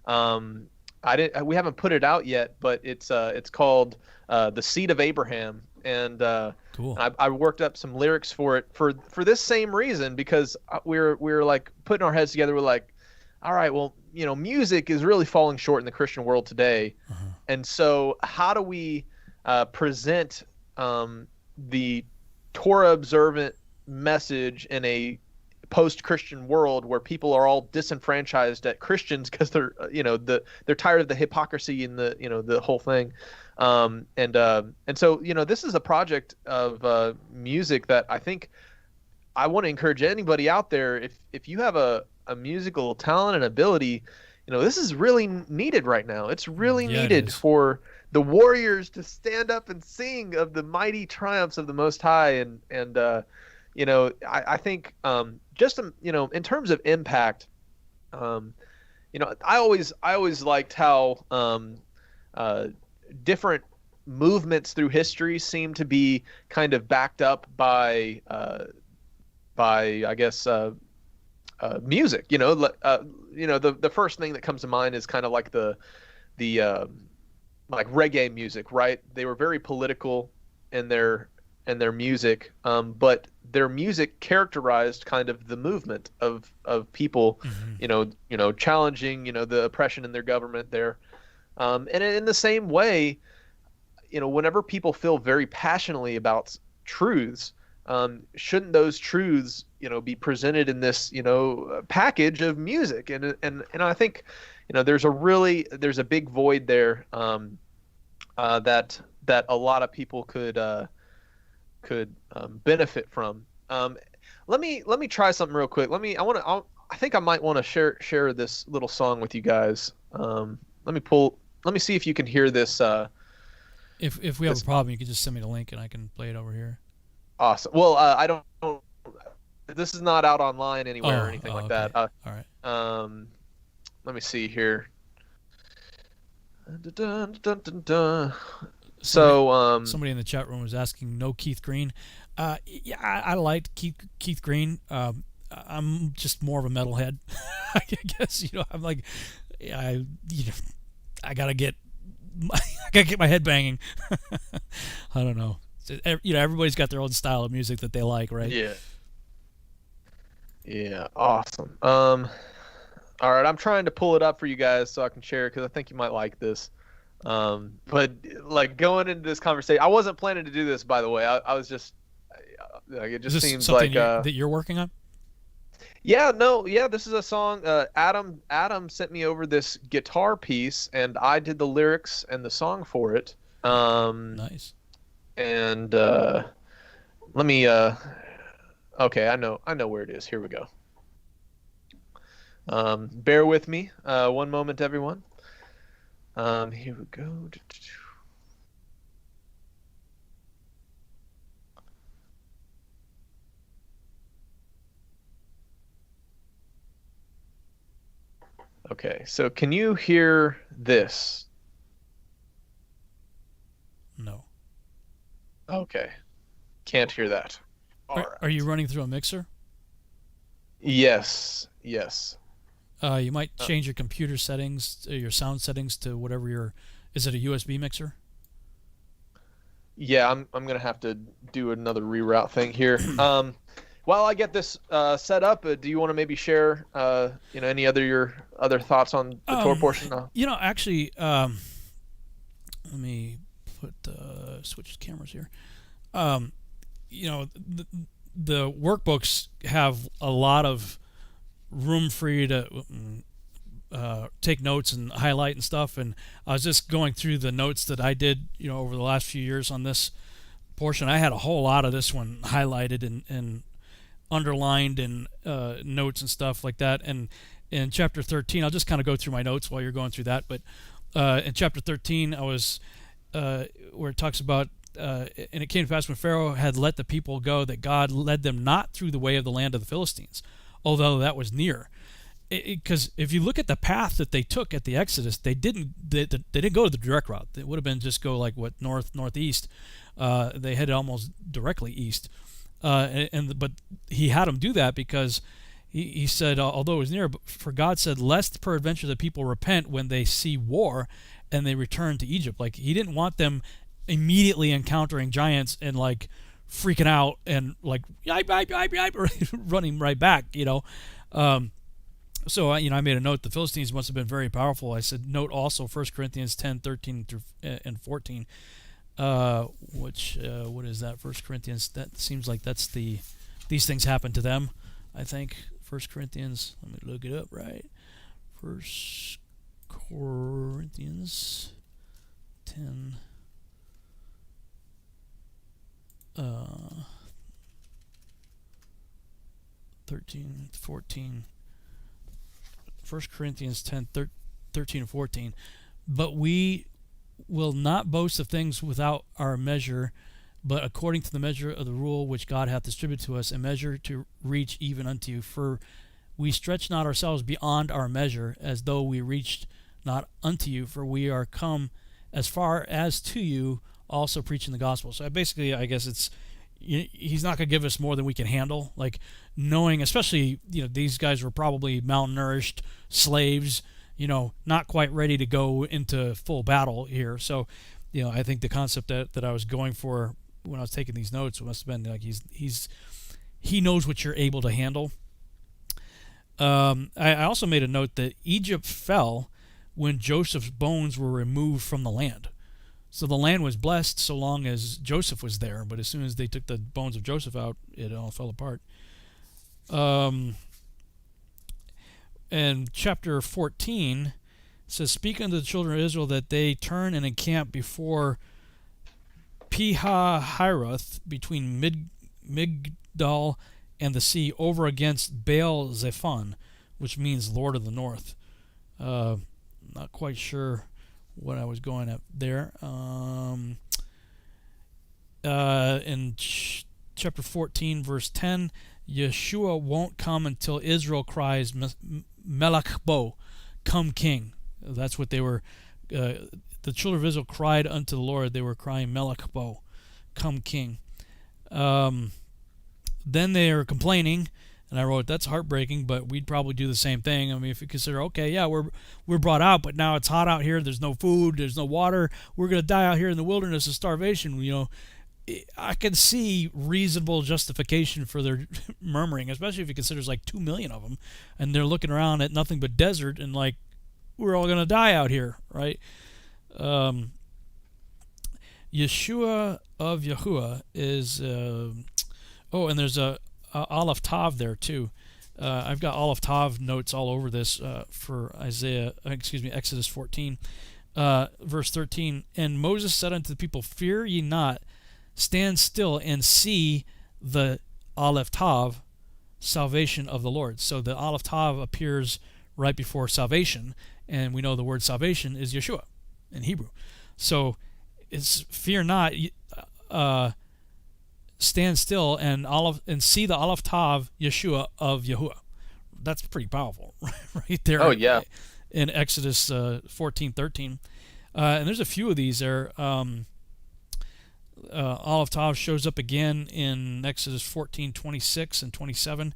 We haven't put it out yet, but it's called "The Seed of Abraham," and
cool.
I worked up some lyrics for it for this same reason, because we're like putting our heads together. We're like, all right, well, you know, music is really falling short in the Christian world today, and so how do we present the Torah observant message in a post-Christian world where people are all disenfranchised at Christians because they're, you know, they're tired of the hypocrisy and the, you know, the whole thing. And so, you know, this is a project of music that I think I want to encourage anybody out there. If you have a musical talent and ability, you know, this is really needed right now. It's really needed for the warriors to stand up and sing of the mighty triumphs of the Most High. And I think just in terms of impact, I always liked how different movements through history seem to be kind of backed up by I guess music. The first thing that comes to mind is kind of like the like reggae music, right? They were very political in their music, but their music characterized kind of the movement of people, challenging, the oppression in their government there. And in the same way, whenever people feel very passionately about truths, shouldn't those truths, be presented in this, package of music? And I think, there's a big void there, that a lot of people could benefit from. Let me try something real quick. I think I might want to share this little song with you guys. Let me see if you can hear this.
If we have a problem, you can just send me the link and I can play it over here.
Awesome. Well, I don't. This is not out online anywhere or anything like that.
All right.
Let me see here. So
somebody in the chat room was asking, no Keith Green. Yeah, I liked Keith Green. I'm just more of a metalhead. I guess I'm like, I gotta get my head banging. I don't know. Everybody's got their own style of music that they like, right?
Yeah. Yeah. Awesome. All right, I'm trying to pull it up for you guys so I can share it because I think you might like this. But like going into this conversation, I wasn't planning to do this, by the way. I was just, it just seems like
that you're working on.
Yeah, this is a song. Adam sent me over this guitar piece, and I did the lyrics and the song for it.
Nice.
And let me. Okay, I know where it is. Here we go. Bear with me, one moment, everyone. Here we go. Okay, so can you hear this?
No.
Okay, can't hear that.
Are you running through a mixer?
Yes.
You might change your computer settings, your sound settings to whatever is it a USB mixer?
Yeah, I'm gonna have to do another reroute thing here. While I get this set up, do you want to maybe share any your other thoughts on the Torah portion?
Actually, let me switch cameras here. The workbooks have a lot of room for you to take notes and highlight and stuff. And I was just going through the notes that I did, over the last few years on this portion. I had a whole lot of this one highlighted and underlined and notes and stuff like that. And in chapter 13, I'll just kind of go through my notes while you're going through that. But in chapter 13, I was where it talks about, and it came to pass when Pharaoh had let the people go that God led them not through the way of the land of the Philistines, although that was near. Because if you look at the path that they took at the Exodus, they didn't go to the direct route. It would have been just go like northeast. They headed almost directly east. But he had them do that because he said, although it was near, but for God said, lest peradventure the people repent when they see war and they return to Egypt. Like he didn't want them immediately encountering giants and like freaking out and like running right back, So I made a note. The Philistines must have been very powerful. I said, note also 1 Corinthians 10:13 through and 14. Which what is that? 1 Corinthians. That seems like that's these things happen to them. I think 1 Corinthians. Let me look it up. Right. 1 Corinthians 10. 13, 14. 1 Corinthians 10, 13 and 14. But we will not boast of things without our measure, but according to the measure of the rule which God hath distributed to us, a measure to reach even unto you. For we stretch not ourselves beyond our measure, as though we reached not unto you, for we are come as far as to you, also preaching the gospel. So basically, I guess it's, he's not going to give us more than we can handle. Like, knowing, especially, these guys were probably malnourished slaves, not quite ready to go into full battle here. So, I think the concept that I was going for when I was taking these notes must have been like he knows what you're able to handle. I also made a note that Egypt fell when Joseph's bones were removed from the land. So the land was blessed so long as Joseph was there, but as soon as they took the bones of Joseph out, it all fell apart. And chapter 14 says, "Speak unto the children of Israel that they turn and encamp before Pihahiroth, between Migdal and the sea, over against Baal Zephon," which means Lord of the North. Not quite sure what I was going at there. In chapter 14, verse 10, Yeshua won't come until Israel cries, Melech Bo, come King. That's what they were. The children of Israel cried unto the Lord. They were crying, Melech Bo, come King. Then they are complaining, and I wrote, that's heartbreaking, but we'd probably do the same thing. I mean, if you consider, okay, yeah, we're brought out, but now it's hot out here. There's no food. There's no water. We're going to die out here in the wilderness of starvation. I can see reasonable justification for their murmuring, especially if you consider there's like 2 million of them, and they're looking around at nothing but desert, and like, we're all going to die out here, right? Yeshua of Yahuwah is, and there's a Aleph Tav there too. I've got Aleph Tav notes all over this for Exodus 14, verse 13. And Moses said unto the people, "Fear ye not, stand still and see the Aleph Tav, salvation of the Lord." So the Aleph Tav appears right before salvation, and we know the word salvation is Yeshua in Hebrew. So it's fear not, stand still and see the Aleph Tav, Yeshua of Yahuwah. That's pretty powerful, right there.
Oh yeah.
In Exodus 14:13, and there's a few of these there. Aleph Tav shows up again in Exodus 14:26 and 27.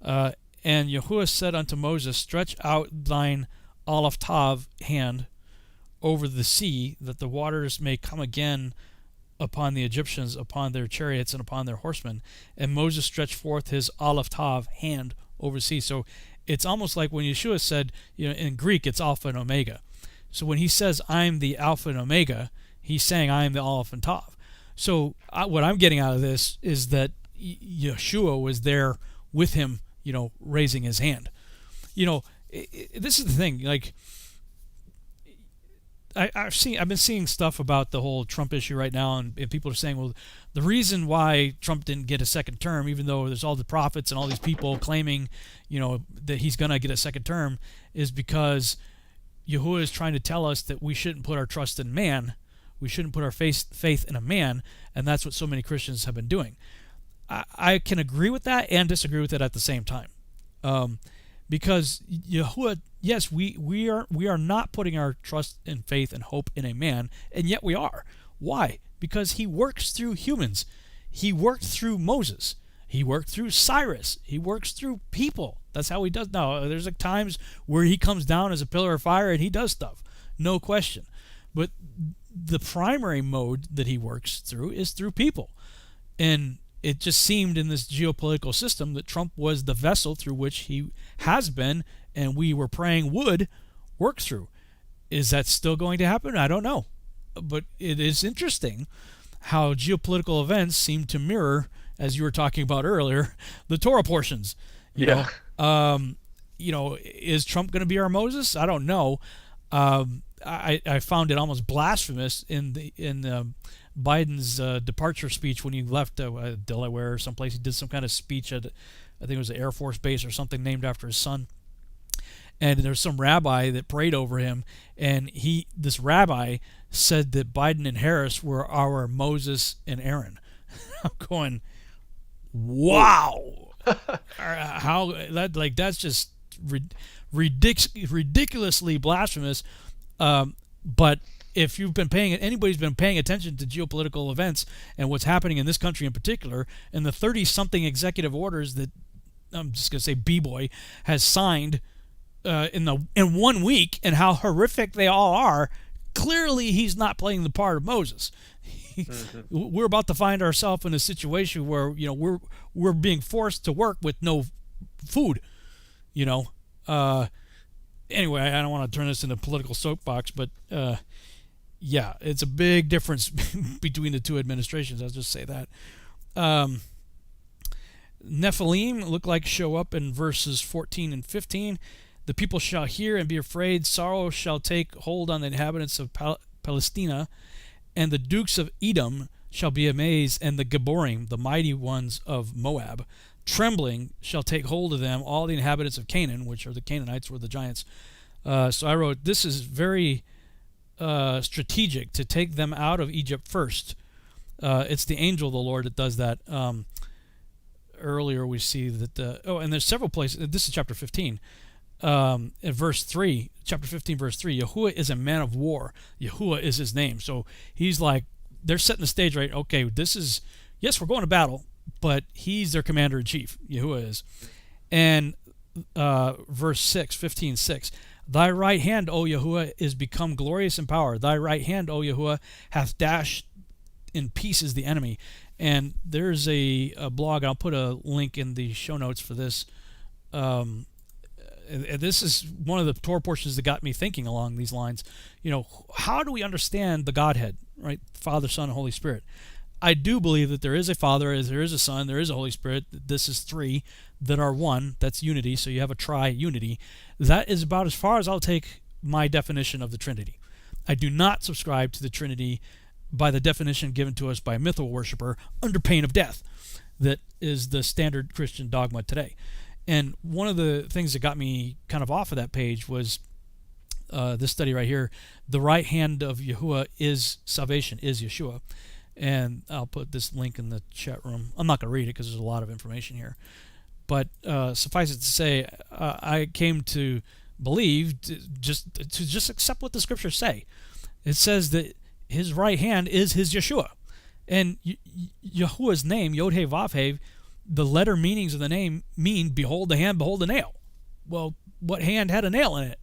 And Yahuwah said unto Moses, "Stretch out thine Aleph Tav hand over the sea, that the waters may come again upon the Egyptians, upon their chariots, and upon their horsemen." And Moses stretched forth his Aleph Tav hand over the sea. So it's almost like when Yeshua said, in Greek, it's Alpha and Omega. So when he says, "I'm the Alpha and Omega," he's saying, "I am the Aleph and Tav." So what I'm getting out of this is that Yeshua was there with him, raising his hand. This is the thing. Like, I've been seeing stuff about the whole Trump issue right now, and people are saying, well, the reason why Trump didn't get a second term, even though there's all the prophets and all these people claiming, that he's gonna get a second term, is because Yahuwah is trying to tell us that we shouldn't put our trust in man. We shouldn't put our faith in a man, and that's what so many Christians have been doing. I can agree with that and disagree with it at the same time, because Yahuwah, yes, we are not putting our trust and faith and hope in a man, and yet we are. Why? Because he works through humans. He worked through Moses. He worked through Cyrus. He works through people. That's how he does. Now, there's like times where he comes down as a pillar of fire and he does stuff, no question. But the primary mode that he works through is through people. And it just seemed in this geopolitical system that Trump was the vessel through which he has been, and we were praying would work through. Is that still going to happen? I don't know. But it is interesting how geopolitical events seem to mirror, as you were talking about earlier, the Torah portions. Is Trump going to be our Moses? I don't know. I found it almost blasphemous in Biden's departure speech when he left Delaware or someplace. He did some kind of speech at, I think it was an Air Force base or something named after his son. And there's some rabbi that prayed over him, and this rabbi said that Biden and Harris were our Moses and Aaron. I'm going, wow. How that, like, that's just ridiculously blasphemous. But if you've been anybody's been paying attention to geopolitical events and what's happening in this country in particular, and the 30-something executive orders that, I'm just going to say, B-Boy has signed in 1 week, and how horrific they all are, clearly he's not playing the part of Moses. We're about to find ourselves in a situation where, you know, we're being forced to work with no food, you know. Anyway, I don't want to turn this into a political soapbox, but yeah, it's a big difference between the two administrations. I'll just say that. Nephilim look like show up in verses 14 and 15. The people shall hear and be afraid. Sorrow shall take hold on the inhabitants of Palestina, and the dukes of Edom shall be amazed, and the Geborim, the mighty ones of Moab. Trembling shall take hold of them, all the inhabitants of Canaan, which are the Canaanites, were the giants. So I wrote, this is very strategic to take them out of Egypt first. It's the angel of the Lord that does that. Earlier we see that, and there's several places, this is chapter 15. In verse 3, chapter 15, verse 3, Yahuwah is a man of war. Yahuwah is his name. So he's like, they're setting the stage right. Okay, this is, yes, we're going to battle, but he's their commander-in-chief. Yahuwah is. And verse 6, 15:6, thy right hand, O Yahuwah, is become glorious in power. Thy right hand, O Yahuwah, hath dashed in pieces the enemy. And there's a blog, I'll put a link in the show notes for this. This is one of the Torah portions that got me thinking along these lines. You know, how do we understand the Godhead, right? Father, Son, and Holy Spirit. I do believe that there is a Father, there is a Son, there is a Holy Spirit. This is three that are one. That's unity. So you have a tri-unity. That is about as far as I'll take my definition of the Trinity. I do not subscribe to the Trinity by the definition given to us by a mythical worshiper under pain of death. That is the standard Christian dogma today. And one of the things that got me kind of off of that page was this study right here. The right hand of Yahuwah is salvation, is Yeshua. And I'll put this link in the chat room. I'm not going to read it because there's a lot of information here. But suffice it to say, I came to believe, to just accept what the scriptures say. It says that his right hand is his Yeshua. And Yahuwah's name, Yod-Heh Vav-Heh, the letter meanings of the name mean, behold the hand, behold the nail. Well, what hand had a nail in it?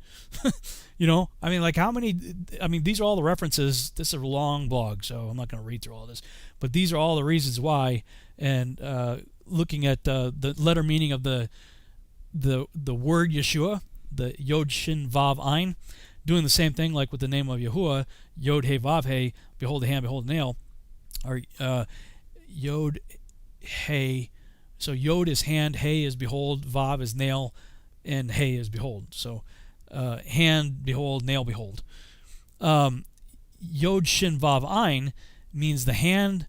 You know, I mean, like how many, I mean, these are all the references. This is a long blog, so I'm not going to read through all this. But these are all the reasons why. And looking at the letter meaning of the word Yeshua, the Yod Shin Vav Ein, doing the same thing like with the name of Yahuwah, Yod He Vav He, behold the hand, behold the nail, or Yod He. So Yod is hand, He is behold, Vav is nail, and He is behold. So hand, behold, nail, behold. Yod Shin Vav Ein means the hand,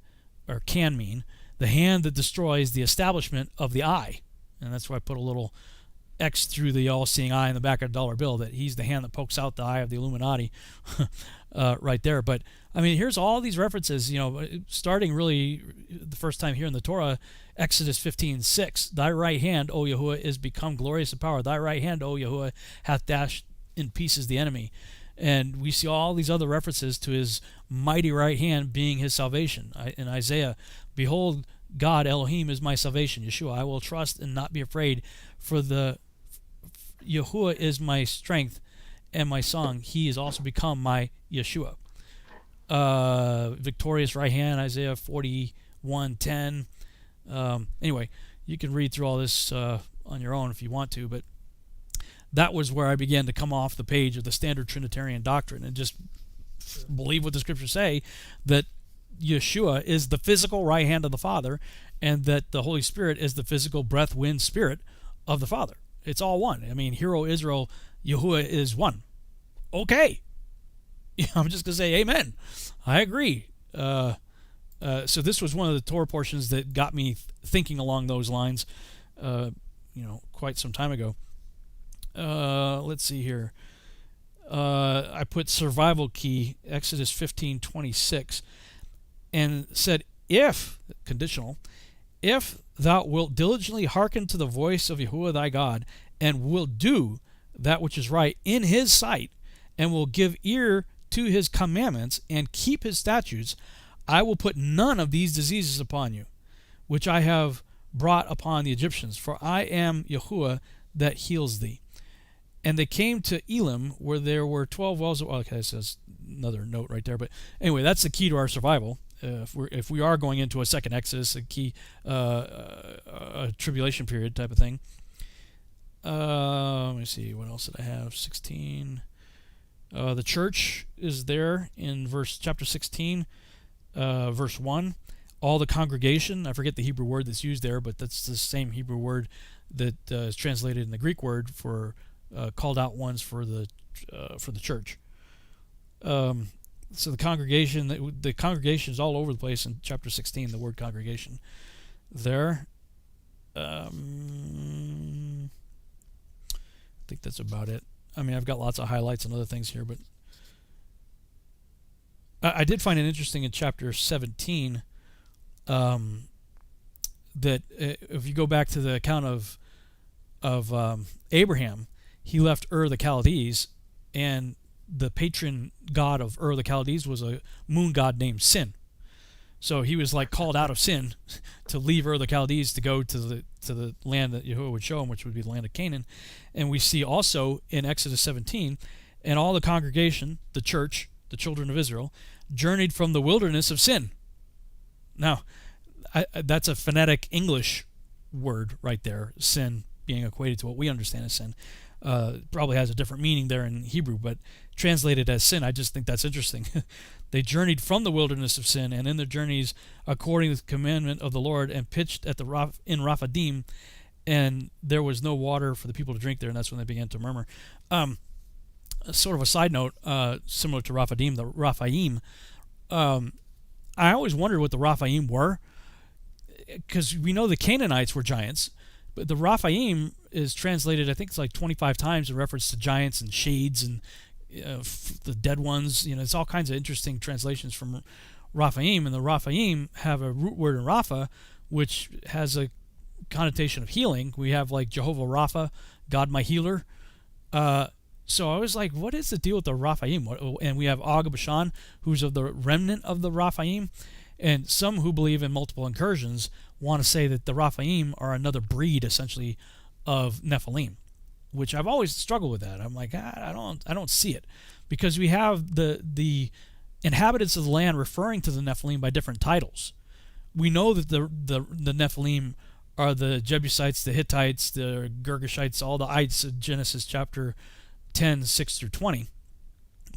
or can mean, the hand that destroys the establishment of the eye. And that's why I put a little X through the all-seeing eye in the back of a dollar bill, that he's the hand that pokes out the eye of the Illuminati right there. But, I mean, here's all these references, you know, starting really the first time here in the Torah, Exodus 15:6, thy right hand, O Yahuwah, is become glorious in power. Thy right hand, O Yahuwah, hath dashed in pieces the enemy. And we see all these other references to his mighty right hand being his salvation. In Isaiah, behold, God Elohim is my salvation. Yeshua, I will trust and not be afraid, for the Yahuwah is my strength and my song. He has also become my Yeshua. Victorious right hand, Isaiah 41:10. Anyway, you can read through all this on your own if you want to, but that was where I began to come off the page of the standard Trinitarian doctrine and just believe what the scriptures say, that Yeshua is the physical right hand of the Father, and that the Holy Spirit is the physical breath, wind, spirit of the Father. It's all one. I mean, Hear, O Israel, Yahuwah is one. Okay. I'm just going to say amen. I agree. So this was one of the Torah portions that got me thinking along those lines, quite some time ago. Let's see here. I put survival key, Exodus 15:26, and said, if, conditional, if thou wilt diligently hearken to the voice of Yahuwah thy God, and wilt do that which is right in his sight, and will give ear to his commandments, and keep his statutes, I will put none of these diseases upon you, which I have brought upon the Egyptians, for I am Yahuwah that heals thee. And they came to Elim, where there were 12 wells of oil. Okay, this is another note right there. But anyway, that's the key to our survival. If we are going into a second Exodus, a key a tribulation period type of thing. Let me see, what else did I have? 16. The church is there in chapter 16, verse 1. All the congregation, I forget the Hebrew word that's used there, but that's the same Hebrew word that is translated in the Greek word for called out ones for the church. So the congregation is all over the place in chapter 16. The word congregation there. I think that's about it. I mean, I've got lots of highlights and other things here, but I did find it interesting in chapter 17 that if you go back to the account of Abraham, he left Ur the Chaldees, and the patron god of Ur the Chaldees was a moon god named Sin. So he was like called out of sin to leave Ur the Chaldees to go to the land that Yahuwah would show him, which would be the land of Canaan. And we see also in Exodus 17, and all the congregation, the church, the children of Israel, journeyed from the wilderness of Sin. Now, that's a phonetic English word right there, sin being equated to what we understand as sin. Probably has a different meaning there in Hebrew, but translated as sin, I just think that's interesting. They journeyed from the wilderness of Sin, and in their journeys, according to the commandment of the Lord, and pitched at in Raphadim, and there was no water for the people to drink there, and that's when they began to murmur. Sort of a side note, similar to Raphadim, the Raphaim. I always wondered what the Raphaim were, because we know the Canaanites were giants, but the Raphaim is translated, I think it's like 25 times in reference to giants and shades and the dead ones. It's all kinds of interesting translations from Raphaim, and the Raphaim have a root word in Rapha, which has a connotation of healing. We have like Jehovah Rapha, God my healer. So I was like, what is the deal with the Raphaim? And we have Og of Bashan, who's of the remnant of the Raphaim. And some who believe in multiple incursions want to say that the Raphaim are another breed, essentially, of Nephilim, which I've always struggled with that. I'm like, I don't see it, because we have the inhabitants of the land referring to the Nephilim by different titles. We know that the Nephilim are the Jebusites, the Hittites, the Girgashites, all the ites of Genesis chapter 10, 6 through 20.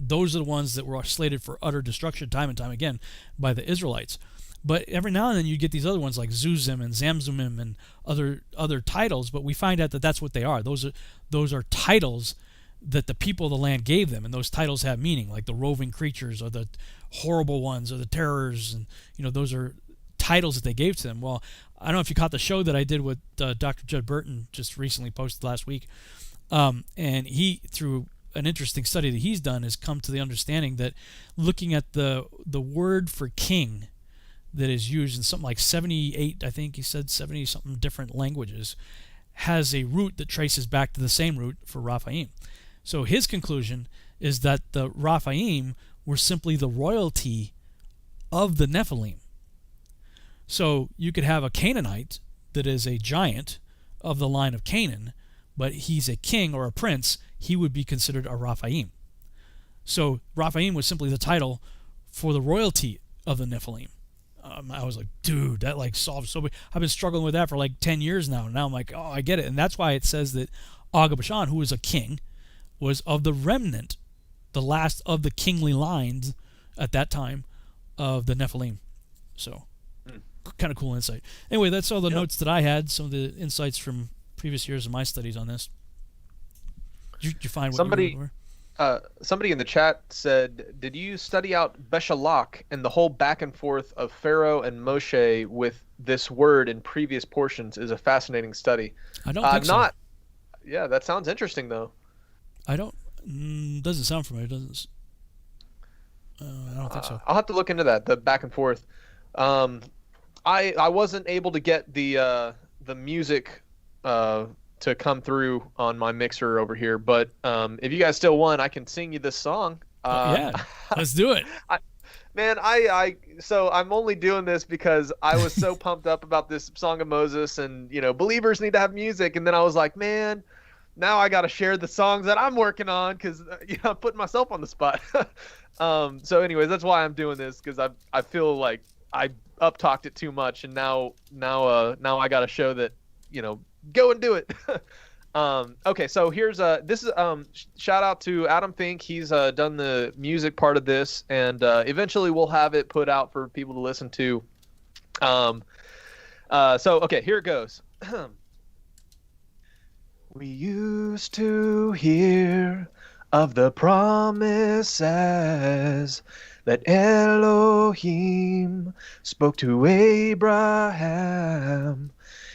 Those are the ones that were slated for utter destruction time and time again by the Israelites. But every now and then you get these other ones like Zuzim and Zamzumim and other titles, but we find out that that's what they are. Those are titles that the people of the land gave them, and those titles have meaning, like the roving creatures or the horrible ones or the terrors, and those are titles that they gave to them. Well, I don't know if you caught the show that I did with Dr. Judd Burton, just recently posted last week, and he, through an interesting study that he's done, has come to the understanding that looking at the word for king that is used in something like 78, I think he said 70 something different languages, has a root that traces back to the same root for Raphaim. So his conclusion is that the Raphaim were simply the royalty of the Nephilim. So you could have a Canaanite that is a giant of the line of Canaan, but he's a king or a prince, he would be considered a Raphaim. So Raphaim was simply the title for the royalty of the Nephilim. I was like, dude, that like solves so much. I've been struggling with that for like 10 years now. Now I'm like, oh, I get it. And that's why it says that Og of Bashan, who was a king, was of the remnant, the last of the kingly lines at that time of the Nephilim. So, kind of cool insight. Anyway, that's all the notes that I had, some of the insights from previous years of my studies on this. Did you find what
somebody
you were?
Somebody in the chat said, did you study out Beshalach and the whole back and forth of Pharaoh and Moshe with this word in previous portions is a fascinating study.
I don't think so.
Yeah, that sounds interesting though.
I don't Doesn't sound familiar. Doesn't. I don't think so.
I'll have to look into that. The back and forth. I wasn't able to get the music to come through on my mixer over here, but if you guys still want, I can sing you this song.
Yeah, let's do it.
So I'm only doing this because I was so pumped up about this Song of Moses, and believers need to have music, and then I was like, man, now I got to share the songs that I'm working on because I'm putting myself on the spot. So anyways, that's why I'm doing this, because I feel like I up talked it too much, and now I got to show that go and do it. Okay, so here's this is shout out to Adam Fink. He's done the music part of this, and eventually we'll have it put out for people to listen to. So okay, here it goes. We used to hear of the promises that Elohim spoke to Abraham.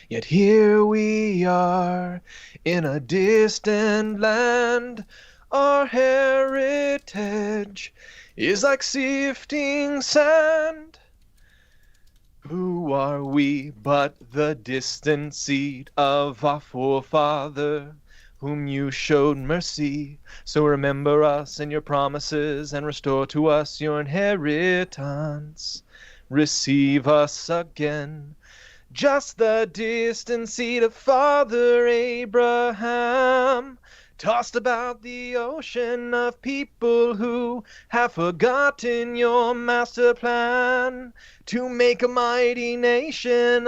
Yet here we are in a distant land. Our heritage is like sifting sand. Who are we but the distant seed of our forefather, whom you showed mercy? So remember us and your promises, and restore to us your inheritance. Receive us again, just the distant seed of Father Abraham, tossed about the ocean of people who have forgotten your master plan, to make a mighty nation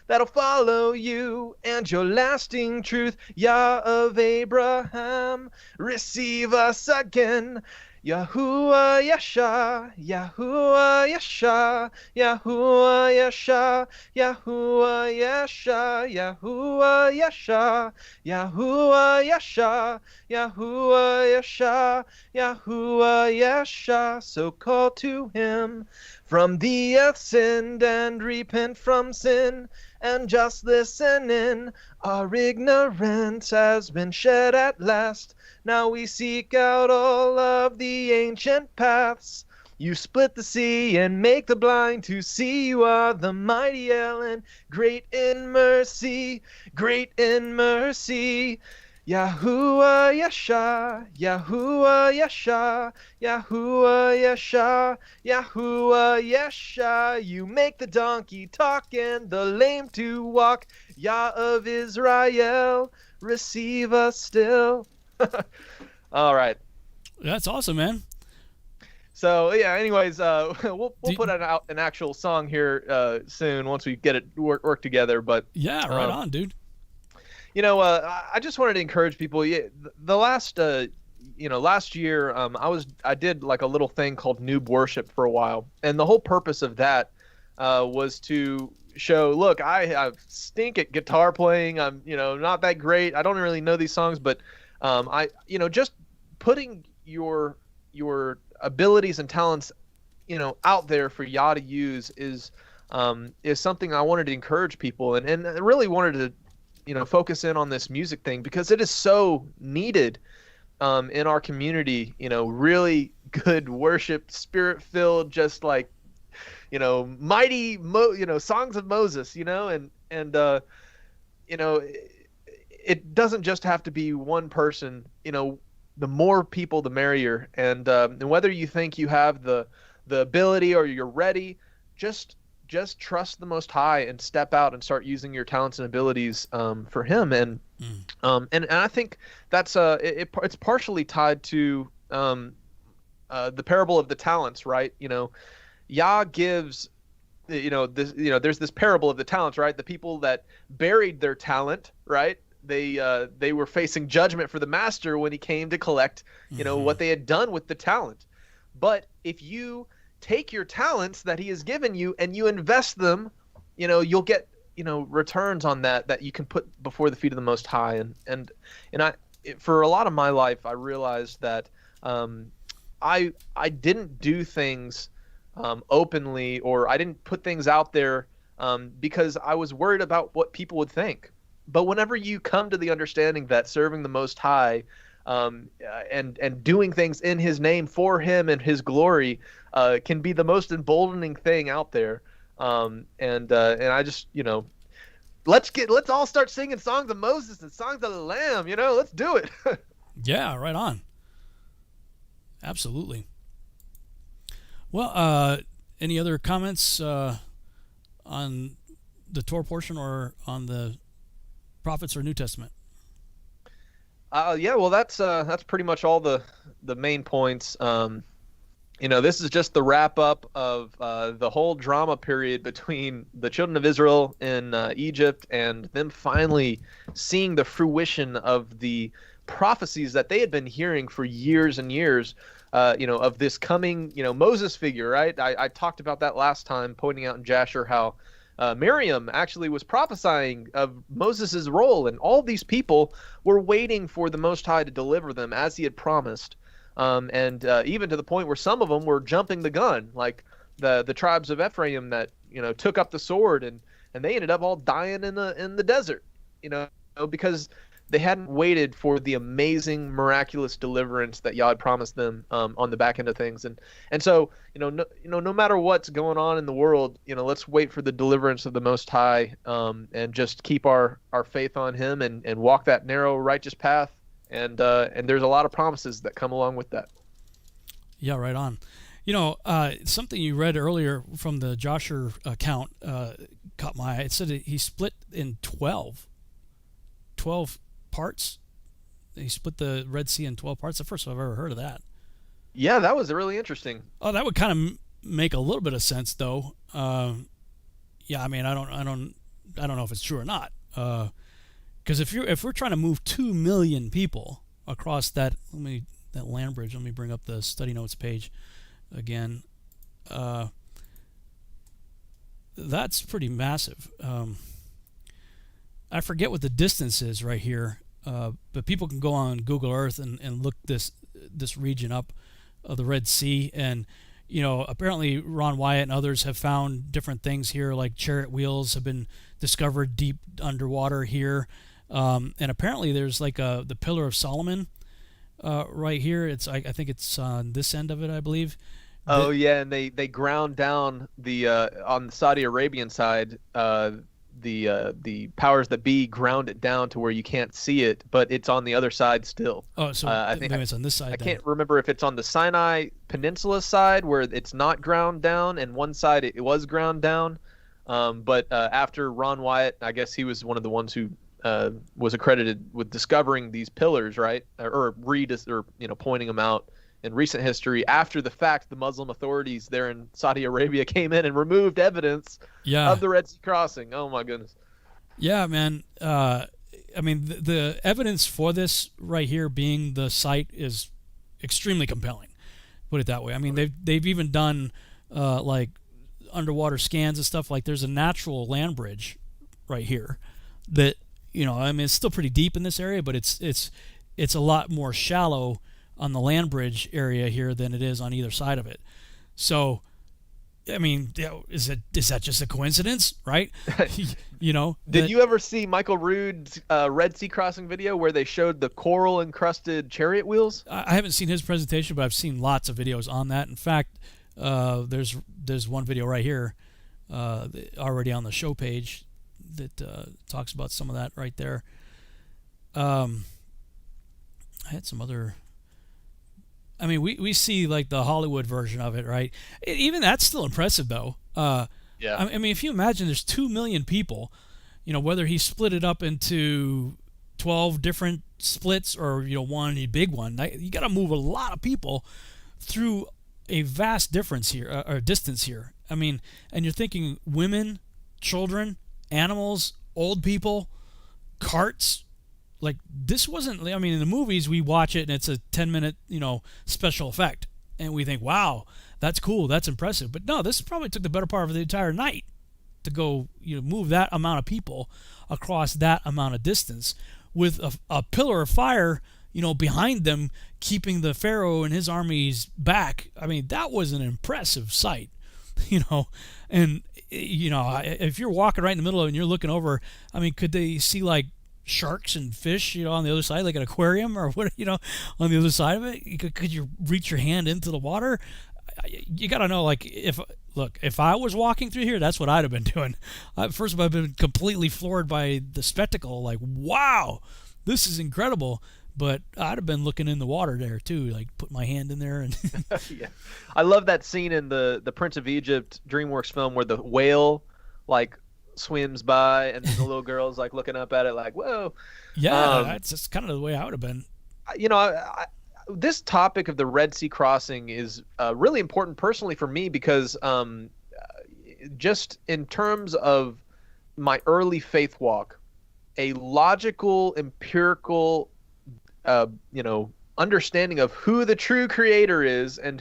that'll follow you and your lasting truth, Yah of Abraham. Receive us again, Yahuwah Yasha, Yahuwah Yasha, Yahuwah Yasha, Yahuwah Yasha, Yahuwah Yasha, Yahuwah Yasha, Yahuwah Yasha, Yahuwah Yasha. So call to him from the earth sinned, and repent from sin, and just listen in. Our ignorance has been shed at last. Now we seek out all of the ancient paths. You split the sea and make the blind to see. You are the mighty El, and great in mercy, great in mercy. Yahuwah Yasha, Yahuwah Yasha, Yahuwah Yasha, Yahuwah Yasha. You make the donkey talk and the lame to walk. Yah of Israel, receive us still. All right.
That's awesome, man.
So yeah. Anyways, we'll put out an actual song here soon once we get it work together. But
yeah, right on, dude.
I just wanted to encourage people. The last last year, I did like a little thing called Noob Worship for a while, and the whole purpose of that was to show, look, I stink at guitar playing. I'm not that great. I don't really know these songs, but just putting your abilities and talents out there for Yah to use is something I wanted to encourage people, and I really wanted to focus in on this music thing because it is so needed in our community. Really good worship, spirit-filled, just like mighty songs of Moses, and it doesn't just have to be one person. The more people, the merrier. And whether you think you have the ability or you're ready, just trust the Most High and step out and start using your talents and abilities for Him. And I think that's it's partially tied to the parable of the talents, right? Yah gives there's this parable of the talents, right? The people that buried their talent, right? They were facing judgment for the master when he came to collect what they had done with the talent. But if you take your talents that he has given you and you invest them, you'll get returns on that you can put before the feet of the Most High. And for a lot of my life, I realized that I didn't do things openly, or I didn't put things out there because I was worried about what people would think. But whenever you come to the understanding that serving the Most High and doing things in his name for him and his glory can be the most emboldening thing out there. And I just, let's all start singing songs of Moses and songs of the Lamb. Let's do it.
Yeah, right on. Absolutely. Well, any other comments on the Torah portion or on the prophets or New Testament?
Yeah, well, that's pretty much all the main points. This is just the wrap up of the whole drama period between the children of Israel in Egypt and them finally seeing the fruition of the prophecies that they had been hearing for years and years, of this coming, Moses figure, right? I talked about that last time, pointing out in Jasher how Miriam actually was prophesying of Moses' role, and all these people were waiting for the Most High to deliver them as he had promised. And even to the point where some of them were jumping the gun, like the tribes of Ephraim that took up the sword, and they ended up all dying in the desert, because they hadn't waited for the amazing, miraculous deliverance that Yah had promised them on the back end of things. And so no matter what's going on in the world, let's wait for the deliverance of the Most High, and just keep our faith on Him and walk that narrow, righteous path. And there's a lot of promises that come along with that.
Yeah, right on. Something you read earlier from the Joshua account caught my eye. It said he split in 12 parts. He split the Red Sea in 12 parts. The first time I've ever heard of that.
Yeah, that was really interesting.
Oh, that would kind of make a little bit of sense, though. Yeah, I mean, I don't know if it's true or not. Because if we're trying to move 2 million people across that land bridge, let me bring up the study notes page again. That's pretty massive. I forget what the distance is right here, but people can go on Google Earth and look this region up of the Red Sea, and apparently Ron Wyatt and others have found different things here, like chariot wheels have been discovered deep underwater here. And apparently there's like the Pillar of Solomon right here. I think it's on this end of it, I believe.
Oh yeah, and they ground down the on the Saudi Arabian side. The powers that be ground it down to where you can't see it, but it's on the other side still.
Oh, so
I think
maybe it's on this side.
I can't remember if it's on the Sinai Peninsula side where it's not ground down, and one side it was ground down. But after Ron Wyatt, I guess he was one of the ones who was accredited with discovering these pillars, right? Or pointing them out in recent history. After the fact, the Muslim authorities there in Saudi Arabia came in and removed evidence of the Red Sea crossing. Oh my goodness.
Yeah, man. I mean, the evidence for this right here being the site is extremely compelling. Put it that way. I mean, they've even done like underwater scans and stuff. Like there's a natural land bridge right here that I mean, it's still pretty deep in this area, but it's a lot more shallow on the land bridge area here than it is on either side of it. So, I mean, is that just a coincidence, right?
Did you ever see Michael Rood's Red Sea crossing video where they showed the coral encrusted chariot wheels?
I haven't seen his presentation, but I've seen lots of videos on that. In fact, there's one video right here already on the show page that talks about some of that right there. I had some other. I mean, we see like the Hollywood version of it, right? Even that's still impressive, though.
Yeah.
I mean, if you imagine there's 2 million people, whether he split it up into 12 different splits or one big one, you got to move a lot of people through a vast difference here or distance here. I mean, and you're thinking women, children, animals, old people, carts. Like this wasn't. I mean, in the movies we watch it and it's a 10-minute special effect, and we think, wow, that's cool, that's impressive. But no, this probably took the better part of the entire night to go move that amount of people across that amount of distance with a pillar of fire behind them, keeping the Pharaoh and his armies back. I mean, that was an impressive sight, and if you're walking right in the middle of it and you're looking over, I mean, could they see like sharks and fish, on the other side, like an aquarium or what, on the other side of it? Could you reach your hand into the water? You got to know, like, if I was walking through here, that's what I'd have been doing. First of all, I've been completely floored by the spectacle. Like, wow, this is incredible. But I'd have been looking in the water there too, like put my hand in there and.
Yeah, I love that scene in the Prince of Egypt DreamWorks film where the whale like swims by and the little girl's like looking up at it like, whoa.
Yeah, that's kind of the way I would have been.
This topic of the Red Sea crossing is really important personally for me because just in terms of my early faith walk, a logical, empirical understanding of who the true creator is and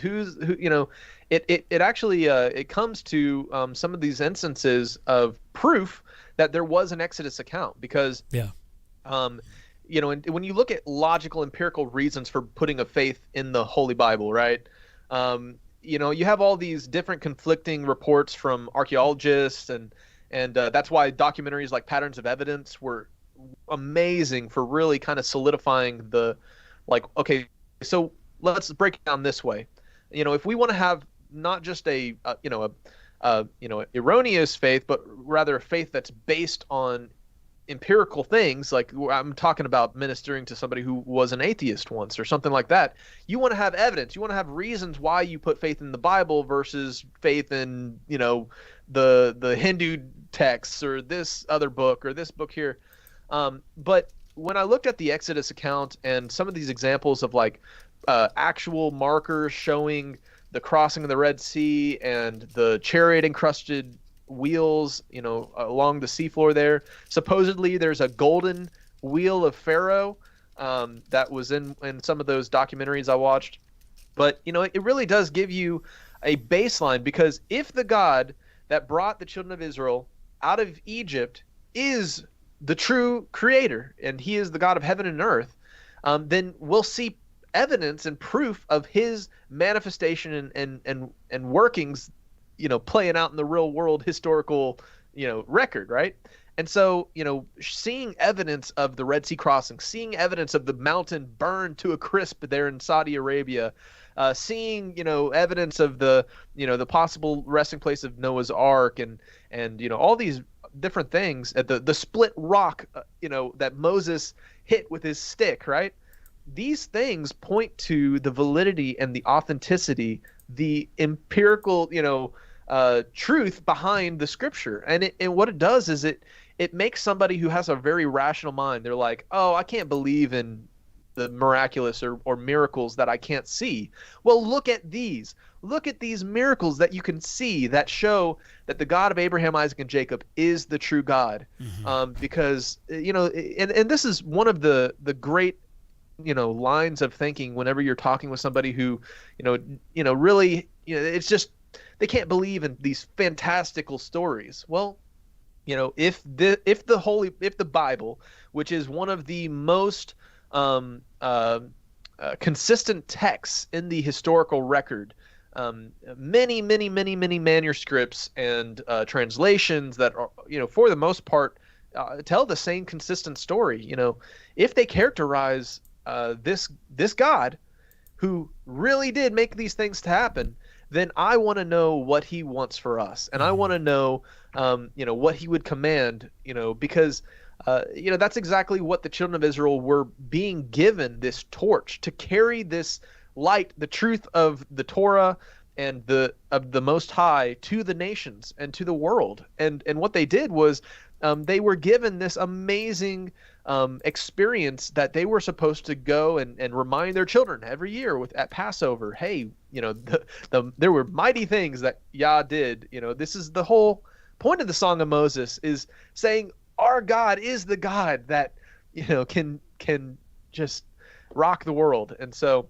it actually it comes to some of these instances of proof that there was an Exodus account because and when you look at logical empirical reasons for putting a faith in the Holy Bible, right? You have all these different conflicting reports from archaeologists and that's why documentaries like Patterns of Evidence were amazing for really kind of solidifying okay, so let's break it down this way. If we want to have not just a erroneous faith, but rather a faith that's based on empirical things, like I'm talking about ministering to somebody who was an atheist once or something like that. You want to have evidence. You want to have reasons why you put faith in the Bible versus faith in, the Hindu texts or this other book or this book here. But when I looked at the Exodus account and some of these examples of actual markers showing the crossing of the Red Sea and the chariot encrusted wheels, along the seafloor there, supposedly there's a golden wheel of Pharaoh that was in some of those documentaries I watched. But, it really does give you a baseline because if the God that brought the children of Israel out of Egypt is the true creator and he is the God of heaven and earth, then we'll see evidence and proof of his manifestation and workings, playing out in the real world historical, record, right? And so, seeing evidence of the Red Sea crossing, seeing evidence of the mountain burned to a crisp there in Saudi Arabia, seeing, evidence of the possible resting place of Noah's Ark and all these different things at the split rock, that Moses hit with his stick, right? These things point to the validity and the authenticity, the empirical, truth behind the scripture. And what it does is it makes somebody who has a very rational mind, they're like, oh, I can't believe in the miraculous or miracles that I can't see. Well, look at these miracles that you can see that show that the God of Abraham, Isaac, and Jacob is the true God. Mm-hmm. Because, and this is one of the great, lines of thinking whenever you're talking with somebody who, really, it's just, they can't believe in these fantastical stories. Well, if the Bible, which is one of the most consistent texts in the historical record, many manuscripts and translations that are, for the most part, tell the same consistent story. If they characterize this God who really did make these things to happen, then I want to know what he wants for us, and I want to know, what he would command, because that's exactly what the children of Israel were being given, this torch to carry this light, the truth of the Torah and of the Most High to the nations and to the world. And what they did was they were given this amazing experience that they were supposed to go and remind their children every year at Passover. Hey, there were mighty things that Yah did. This is the whole point of the Song of Moses, is saying our God is the God that can just rock the world. And so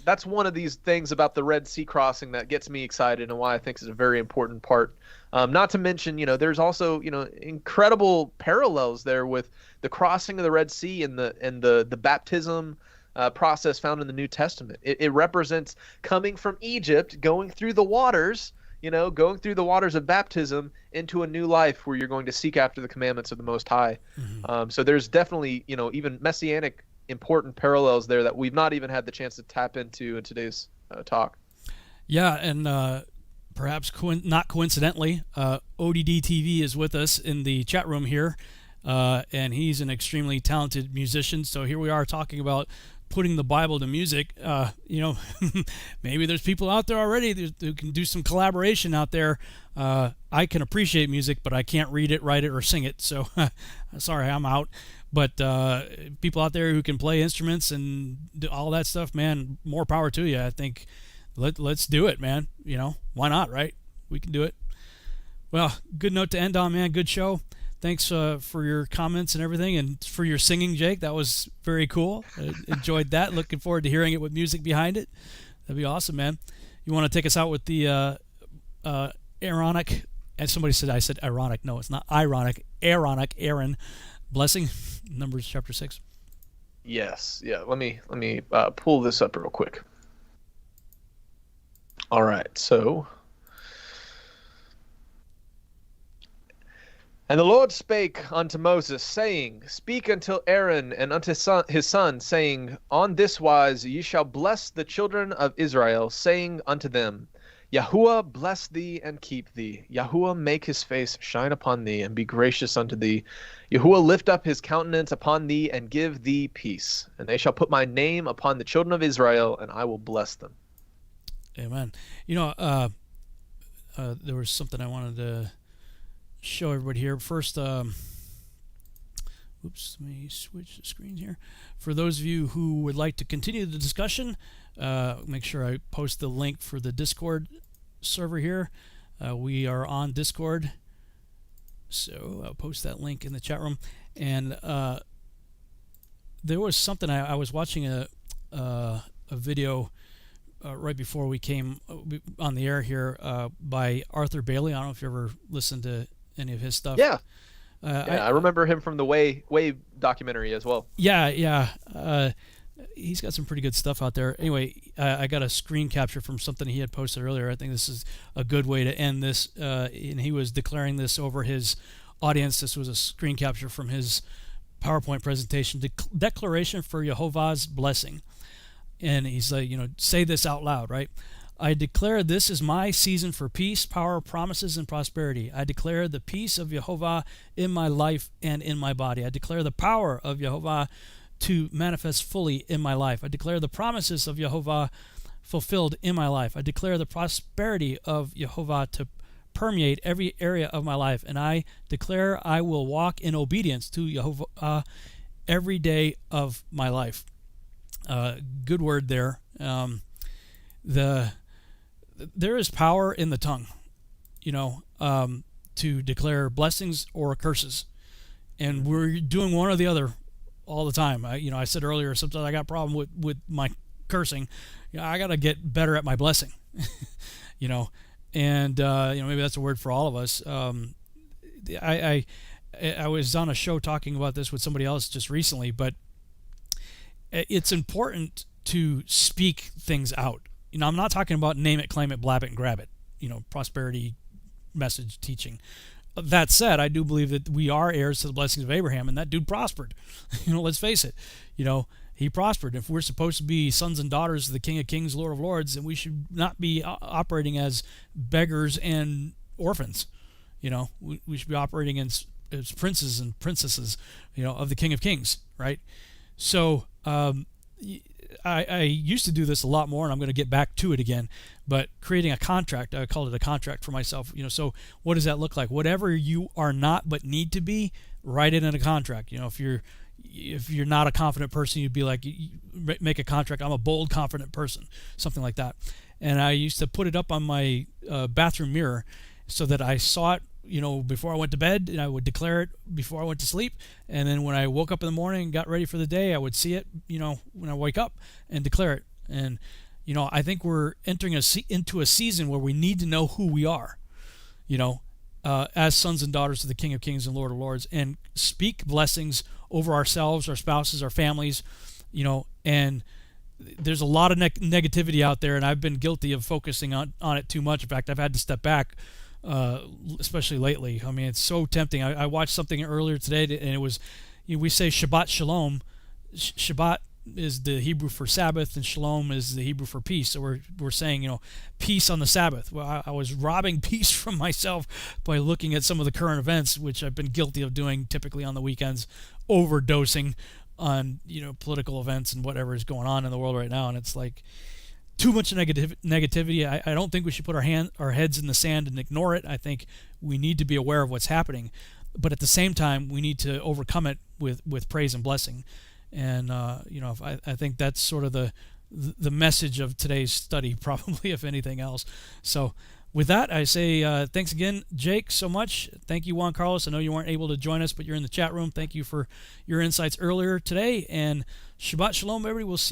that's one of these things about the Red Sea crossing that gets me excited and why I think is a very important part. Not to mention, there's also incredible parallels there with the crossing of the Red Sea and the baptism process found in the New Testament. It represents coming from Egypt, going through the waters, going through the waters of baptism into a new life where you're going to seek after the commandments of the Most High. So there's definitely, even messianic important parallels there that we've not even had the chance to tap into in today's talk.
Yeah, and perhaps not coincidentally, ODD TV is with us in the chat room here, and he's an extremely talented musician. So here we are talking about putting the Bible to music. Maybe there's people out there already who can do some collaboration out there. I can appreciate music, but I can't read it, write it, or sing it. So sorry, I'm out. But people out there who can play instruments and do all that stuff, man, more power to you. I think let's do it, man. Why not, right? We can do it. Well, good note to end on, man. Good show. Thanks for your comments and everything, and for your singing, Jake. That was very cool. I enjoyed that. Looking forward to hearing it with music behind it. That'd be awesome, man. You want to take us out with the Aaronic, and somebody said I said ironic. No, it's not ironic. Aaron blessing, Numbers chapter 6.
Yes. Yeah. Let me pull this up real quick. All right. So. And the Lord spake unto Moses, saying, Speak unto Aaron and unto his son, saying, On this wise ye shall bless the children of Israel, saying unto them, Yahuwah bless thee and keep thee. Yahuwah make his face shine upon thee and be gracious unto thee. Yahuwah lift up his countenance upon thee and give thee peace. And they shall put my name upon the children of Israel, and I will bless them.
Amen. There was something I wanted to show everybody here. First, oops, let me switch the screen here. For those of you who would like to continue the discussion, make sure I post the link for the Discord server here. We are on Discord, so I'll post that link in the chat room. And there was something I was watching a video right before we came on the air here by Arthur Bailey. I don't know if you ever listened to any of his stuff.
Yeah. I remember him from the Wave documentary as well.
Yeah. He's got some pretty good stuff out there. Anyway, I got a screen capture from something he had posted earlier. I think this is a good way to end this. And he was declaring this over his audience. This was a screen capture from his PowerPoint presentation, Declaration for Jehovah's Blessing. And he's like, say this out loud, right? I declare this is my season for peace, power, promises, and prosperity. I declare the peace of Jehovah in my life and in my body. I declare the power of Jehovah to manifest fully in my life. I declare the promises of Jehovah fulfilled in my life. I declare the prosperity of Jehovah to permeate every area of my life. And I declare I will walk in obedience to Jehovah every day of my life. Good word there. There is power in the tongue, to declare blessings or curses, and we're doing one or the other all the time. I said earlier, sometimes I got a problem with my cursing. I got to get better at my blessing, and maybe that's a word for all of us. I was on a show talking about this with somebody else just recently, but it's important to speak things out. I'm not talking about name it, claim it, blab it, and grab it. Prosperity message teaching. That said, I do believe that we are heirs to the blessings of Abraham, and that dude prospered. Let's face it. He prospered. If we're supposed to be sons and daughters of the King of Kings, Lord of Lords, then we should not be operating as beggars and orphans. We should be operating as princes and princesses, of the King of Kings, right? So, I used to do this a lot more, and I'm going to get back to it again, but creating a contract, I called it a contract for myself. So what does that look like? Whatever you are not but need to be, write it in a contract. If you're not a confident person, you'd be like, you make a contract. I'm a bold, confident person, something like that. And I used to put it up on my bathroom mirror so that I saw it, before I went to bed, and I would declare it before I went to sleep. And then when I woke up in the morning and got ready for the day, I would see it, when I wake up and declare it. And, I think we're entering into a season where we need to know who we are, as sons and daughters of the King of Kings and Lord of Lords, and speak blessings over ourselves, our spouses, our families, and there's a lot of negativity out there, and I've been guilty of focusing on it too much. In fact, I've had to step back, especially lately. I mean, it's so tempting. I watched something earlier today, and it was, we say Shabbat Shalom. Shabbat is the Hebrew for Sabbath, and Shalom is the Hebrew for peace. So we're saying, peace on the Sabbath. Well, I was robbing peace from myself by looking at some of the current events, which I've been guilty of doing typically on the weekends, overdosing on political events and whatever is going on in the world right now. And it's like too much negativity. I don't think we should put our heads in the sand and ignore it. I think we need to be aware of what's happening, but at the same time we need to overcome it with praise and blessing. And I think that's sort of the message of today's study, probably, if anything else. So with that, I say thanks again, Jake, so much. Thank you, Juan Carlos. I know you weren't able to join us, but you're in the chat room. Thank you for your insights earlier today. And Shabbat Shalom, everybody. We'll see